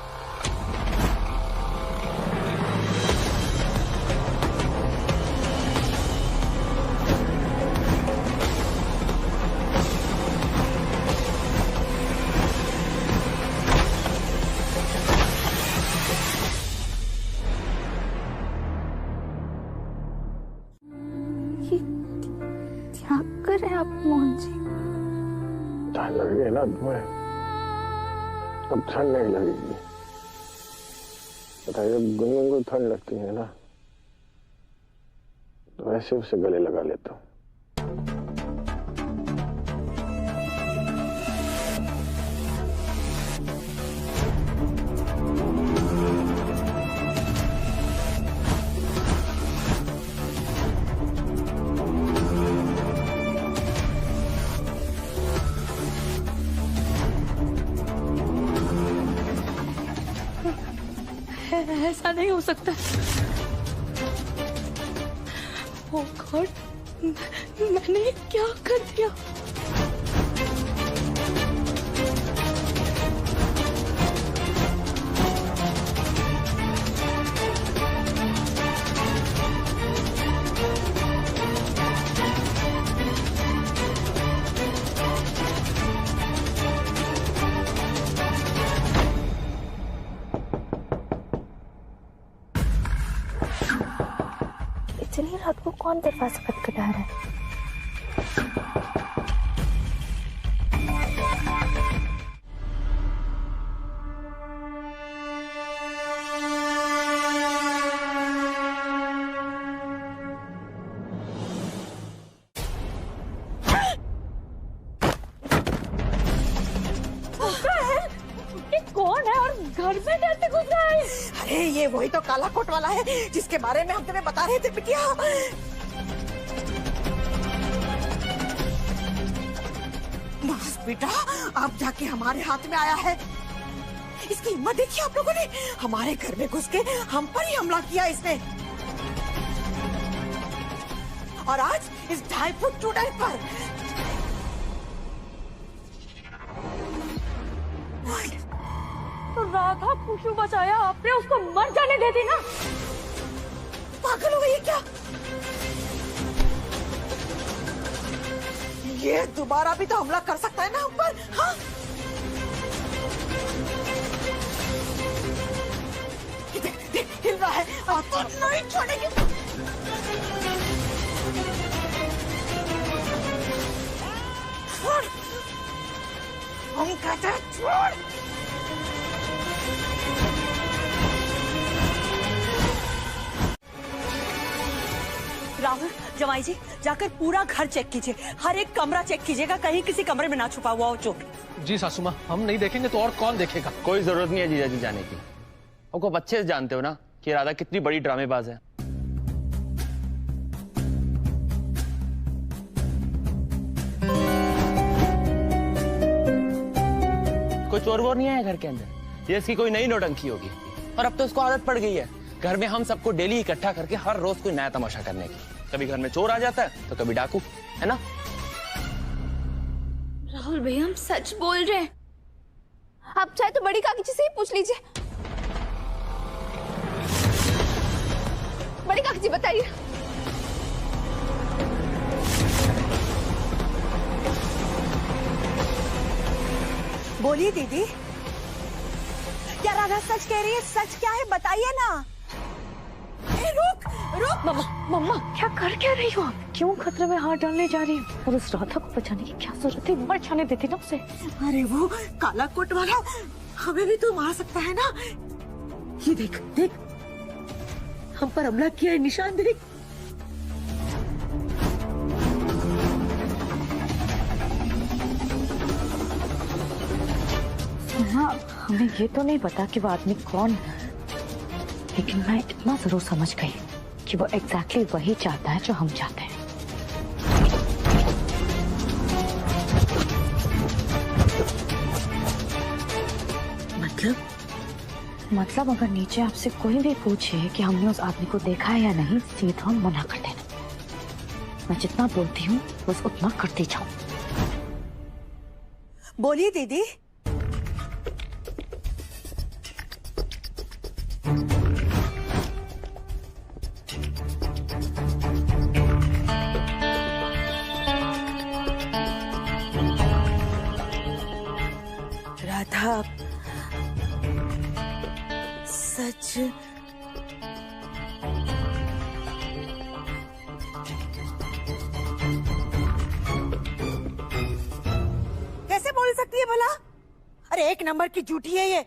क्या कर रहे हैं आप मोहन जी? ठंड लग रही है ना तुम्हें, अब ठंड नहीं लगेगी। बताइए, गुनगुन को ठंड लगती है ना, तो वैसे उसे गले लगा लेता हूँ। ऐसा नहीं हो सकता। ओह गॉड, मैंने क्या कर दिया? इतनी रात को कौन दरवाजा खटखटा रहा है? कौन है और घर में कैसे घुस रहा है? अरे ये वही तो काला कोट वाला है जिसके बारे में हम तुम्हें बता रहे थे बिटिया। बस बेटा, अब जाके हमारे हाथ में आया है। इसकी हिम्मत देखिए आप लोगों ने, हमारे घर में घुस के हम पर ही हमला किया इसने। और आज इस 2.5 फुट स्टूडेंट पर। तो राधा खुशू बचाया आपने, उसको मर जाने दे दी ना। पागल हो गई है क्या? ये दोबारा भी तो हमला कर सकता है ना हम पर। हाँ? देख, हिल रहा है। तो नहीं छोड़ेगी। छोड़, हम कहते हैं छोड़। राहुल, जमाई जी, जाकर पूरा घर चेक कीजिए, हर एक कमरा चेक कीजिएगा, कहीं किसी कमरे में ना छुपा हुआ हो चोर। जी सासू माँ, हम नहीं देखेंगे तो और कौन देखेगा? कोई जरूरत नहीं है जीजा जी जाने की। आपको अच्छे से जानते हो ना कि राधा कितनी बड़ी ड्रामेबाज है। कोई चोर वोर नहीं है घर के अंदर, ये इसकी कोई नई नौटंकी होगी। और अब तो उसको आदत पड़ गई है घर में हम सबको डेली इकट्ठा करके हर रोज कोई नया तमाशा करने की। कभी घर में चोर आ जाता है तो कभी डाकू, है ना? राहुल भैया, हम सच बोल रहे हैं। आप चाहे तो बड़ी काकी जी से ही पूछ लीजिए। बड़ी काकी जी बताइए। बोलिए दीदी, क्या राधा सच कह रही है? सच क्या है बताइए ना। रुक रुक। मम्मा क्या कर क्या रही हो आप? क्यों खतरे में हाथ डालने जा रही हो? और उस राधा को बचाने की क्या जरूरत है? मर जाने देती ना उसे। अरे वो काला कोट वाला हमें भी तो मार सकता है ना। ये देख देख, हम पर हमला किया है, निशान देख। हाँ, हमें ये तो नहीं पता कि वो आदमी कौन है, लेकिन मैं इतना जरूर समझ गई कि वो एग्जैक्टली वही चाहता है जो हम चाहते हैं। मतलब अगर नीचे आपसे कोई भी पूछे कि हमने उस आदमी को देखा है या नहीं, सीधा मना कर देना। मैं जितना बोलती हूँ बस उतना करती जाऊं। बोलिए दीदी। राधा सच कैसे बोल सकती है भला? अरे एक नंबर की झूठी है ये।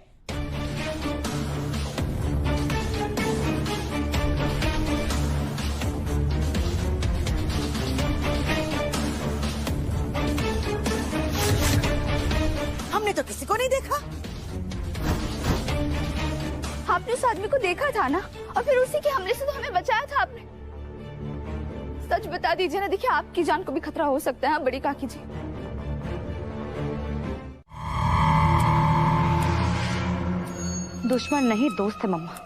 हमने तो किसी को नहीं देखा। आपने उस आदमी को देखा था ना, और फिर उसी के हमले से तो हमें बचाया था आपने। सच बता दीजिए ना, देखिए आपकी जान को भी खतरा हो सकता है बड़ी काकी जी। दुश्मन नहीं दोस्त है मम्मा।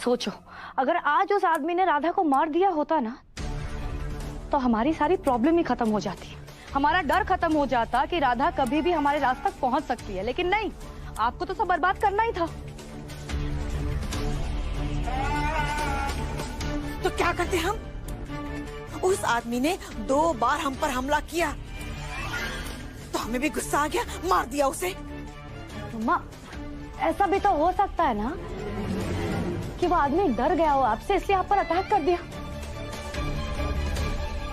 सोचो अगर आज उस आदमी ने राधा को मार दिया होता ना, तो हमारी सारी प्रॉब्लम ही खत्म हो जाती। हमारा डर खत्म हो जाता कि राधा कभी भी हमारे रास्ते तक पहुंच सकती है। लेकिन नहीं, आपको तो सब बर्बाद करना ही था। तो क्या करते हम? उस आदमी ने 2 बार हम पर हमला किया, तो हमें भी गुस्सा आ गया, मार दिया उसे। मम्मा ऐसा भी तो हो सकता है ना कि वो आदमी डर गया हो आपसे, इसलिए आप पर अटैक कर दिया।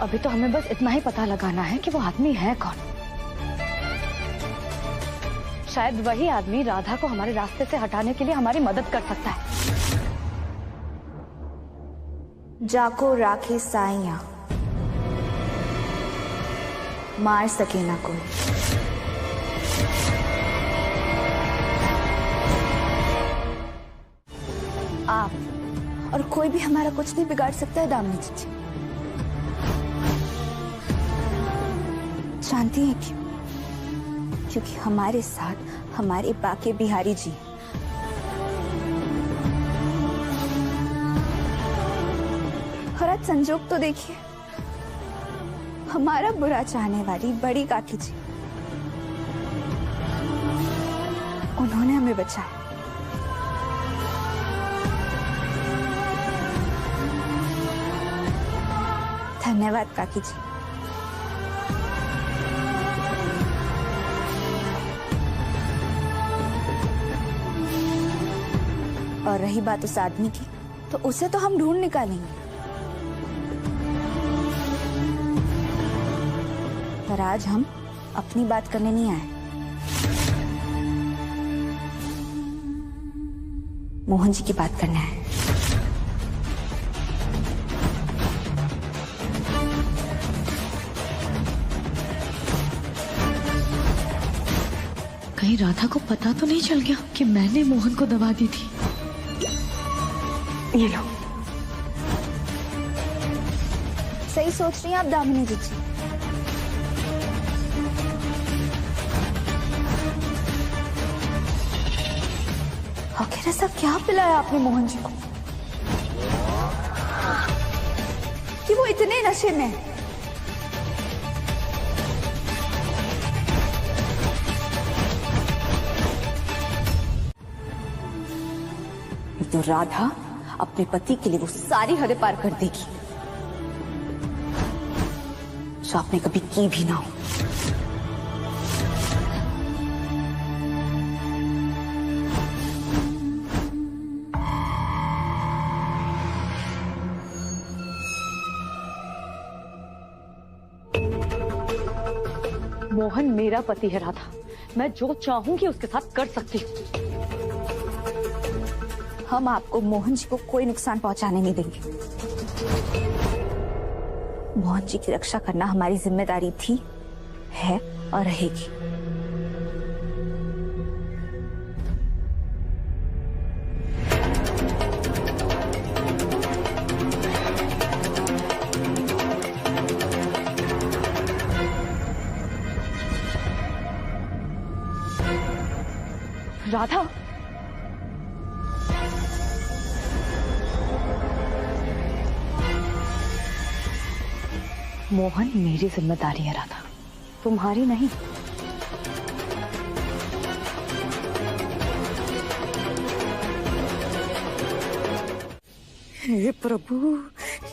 अभी तो हमें बस इतना ही पता लगाना है कि वो आदमी है कौन। शायद वही आदमी राधा को हमारे रास्ते से हटाने के लिए हमारी मदद कर सकता है। जाको राखे साइया, मार सके ना कोई। आप और कोई भी हमारा कुछ नहीं बिगाड़ सकता है दामिनी जी। जानती हैं क्यों? क्योंकि हमारे साथ हमारे बाके बिहारी जी। और आज संजोग तो देखिए, हमारा बुरा चाहने वाली बड़ी काकी जी, उन्होंने हमें बचाया। धन्यवाद काकी जी। और रही बात उस आदमी की, तो उसे तो हम ढूंढ निकालेंगे, पर आज हम अपनी बात करने नहीं आए। मोहन जी की बात करने आए। कहीं राधा को पता तो नहीं चल गया कि मैंने मोहन को दवा दी थी? ये लो। सही सोच रही हैं आप दामिनी जी। आखिर ऐसा क्या पिलाया आपने मोहन जी को कि वो इतने नशे में? तो राधा अपने पति के लिए वो सारी हदें पार कर देगी जो आपने कभी की भी ना हो। मोहन मेरा पति है राधा, मैं जो चाहूंगी उसके साथ कर सकती हूँ। हम आपको मोहन जी को कोई नुकसान पहुंचाने नहीं देंगे। मोहन जी की रक्षा करना हमारी जिम्मेदारी थी, है और रहेगी। राधा, मोहन मेरी जिम्मेदारी है राधा, तुम्हारी नहीं। हे प्रभु,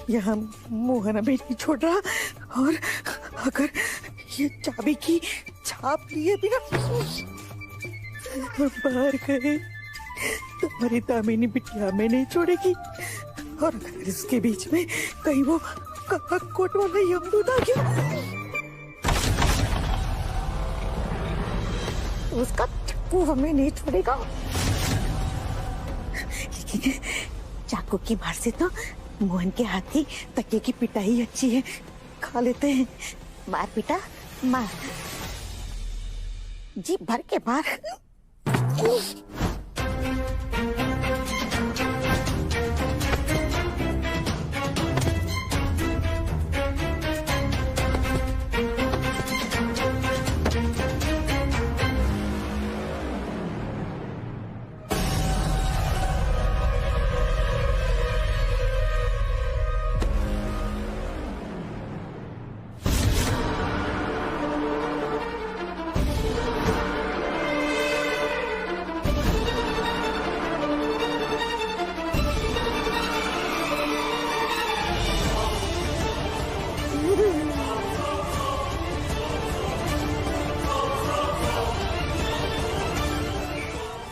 यहाँ मोहन हमें नहीं छोड़ रहा, और अगर ये चाबी की छाप लिए बिना बाहर गए तो हमारी दामिनी बिटिया में नहीं छोड़ेगी। और अगर इसके बीच में कहीं वो काका कोट वाला यमदूत आ गया, उसका चाकू हमें नहीं छोड़ेगा। लेकिन चाकू की मार से तो मोहन के हाथ की तकिए की पिटाई अच्छी है, खा लेते हैं। मार पिटा मार, जी भर के मार।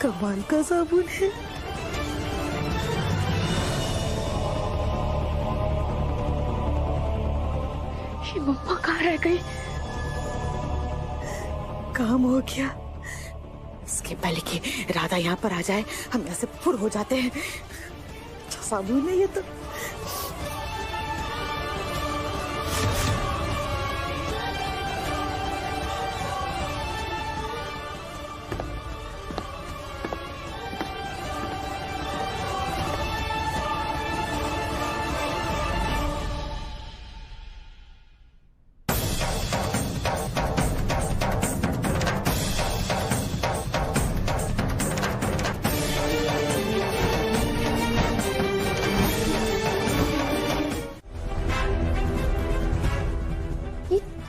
कमाल का साबुन है। ये मम्मा कहाँ रह गई? काम हो गया। इसके पहले कि राधा यहाँ पर आ जाए हम यहाँ से फुर हो जाते हैं। अच्छा साबुन है ये तो।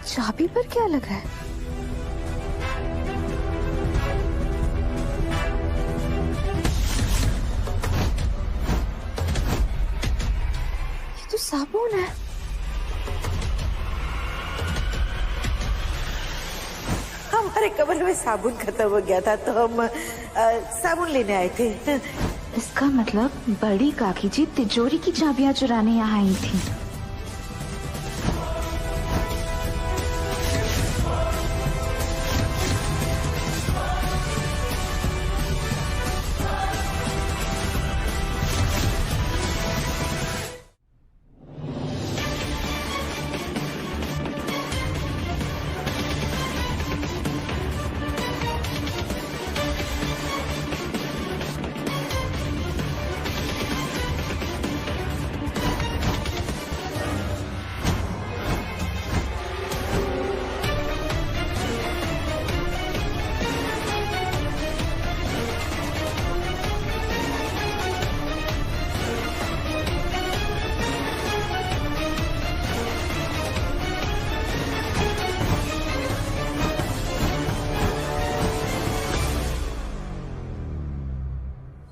चाबी पर क्या लगा है? ये तो साबुन है। हमारे कमरे में साबुन खत्म हो गया था तो हम साबुन लेने आए थे। इसका मतलब बड़ी काकी जी तिजोरी की चाबियां चुराने यहाँ आई थी।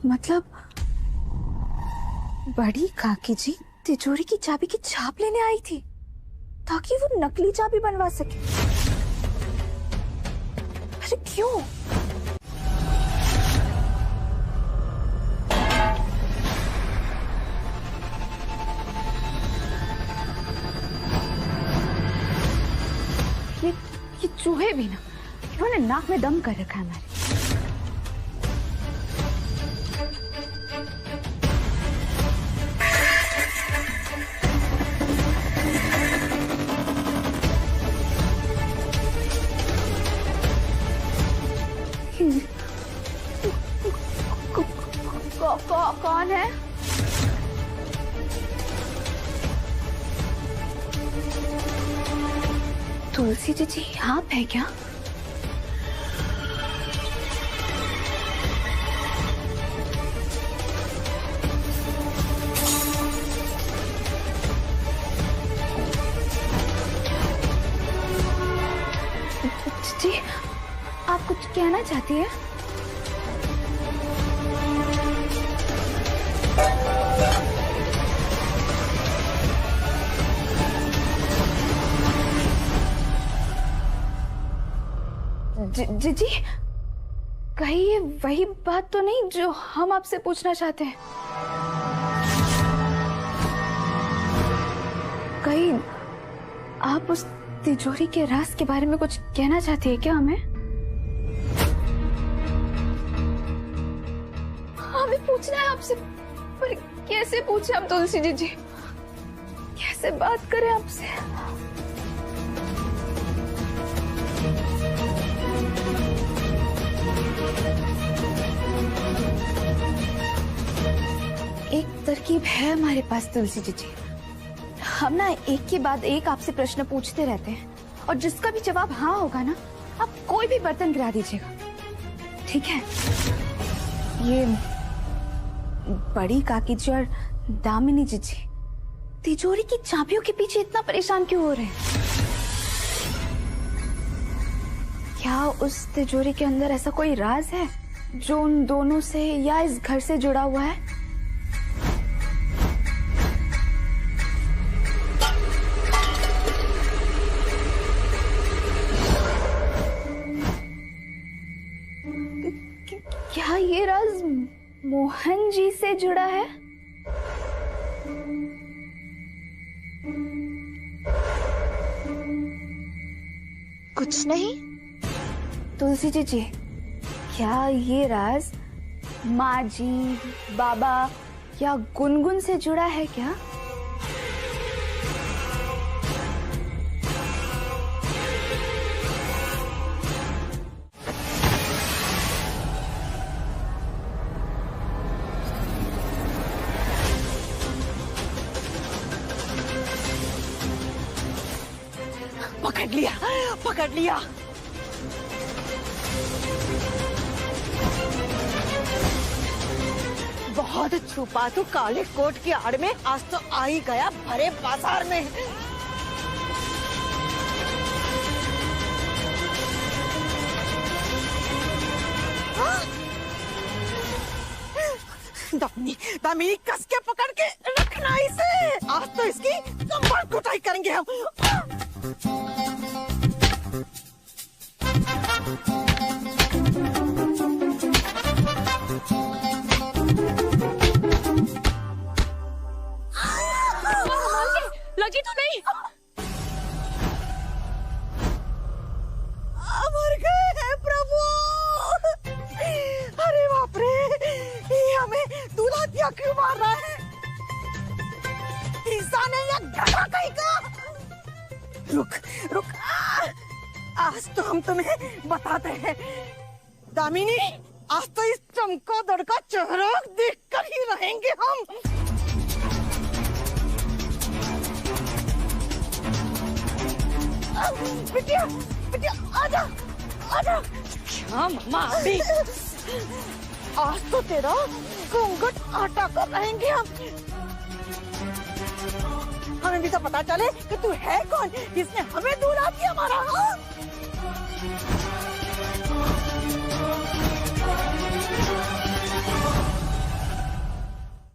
मतलब बड़ी काकी जी तिजोरी की चाबी की छाप लेने आई थी ताकि वो नकली चाबी बनवा सके। अरे क्यों? ये चूहे भी ना, इन्होंने नाक में दम कर रखा है हमारे। कौन है? तुलसी जी यहाँ पे है क्या? कहना चाहती है? जी कहीं ये वही बात तो नहीं जो हम आपसे पूछना चाहते हैं? कहीं आप उस तिजोरी के राज के बारे में कुछ कहना चाहती है क्या हमें? हमें पूछना है आपसे, पर कैसे पूछे हम तुलसी जी? कैसे बात करें आपसे? एक तरकीब है हमारे पास तुलसी जी। हम ना एक के बाद एक आपसे प्रश्न पूछते रहते हैं और जिसका भी जवाब हाँ होगा ना, आप कोई भी बर्तन गिरा दीजिएगा, ठीक है? ये बड़ी काकी जी और दामिनी जी तिजोरी की चाबियों के पीछे इतना परेशान क्यों हो रहे हैं? क्या उस तिजोरी के अंदर ऐसा कोई राज है जो उन दोनों से या इस घर से जुड़ा हुआ है? क्या ये राज मोहन जी से जुड़ा है? कुछ नहीं तुलसी जी, क्या ये राज माँ जी, बाबा या गुनगुन से जुड़ा है क्या? पकड़ लिया। बहुत छुपा तू काले कोट की आड़ में, आज तो आ ही गया भरे बाजार में। दामिनी कस के पकड़ के रखना इसे, आज तो इसकी कंबल कुटाई करेंगे हम। लगी तो नहीं? मर गए हैं प्रभु। अरे बाप रे, ये हमें दूल्हा दिया क्यों मार रहा है? इंसान है या गधा कहीं का? रुक आज तो हम तुम्हें बताते हैं। दामिनी, आज तो इस चमका दड़का चेहरा देख कर ही रहेंगे हम। बिटिया आजा। क्या मम्मा अभी? आज तो तेरा घूंघट आटा कर रहेंगे हम। हमें भी तो पता चले कि तू है कौन जिसने हमें दूल्हा किया हमारा।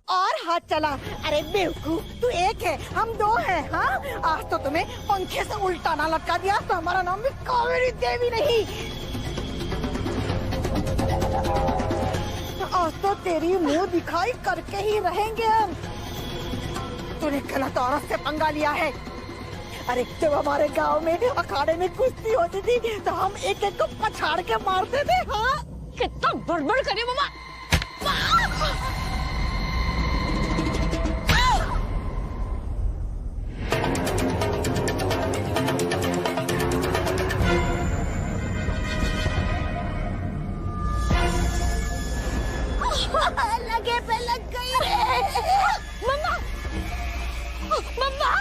और हाथ चला। अरे बेवकूफ, तू एक है हम दो हैं। हाँ, आज तो तुम्हें पंखे से उल्टा ना लटका दिया तो हमारा नाम भी कावेरी देवी नहीं। आज तो तेरी मुंह दिखाई करके ही रहेंगे हम। तूने गलत औरत से पंगा लिया है। अरे जब हमारे गांव में अखाड़े में कुश्ती होती थी तो हम एक एक को पछाड़ के मारते थे। हाँ, कितना बड़बड़ करे मम्मा। लगे पे लग गई रे। मम्मा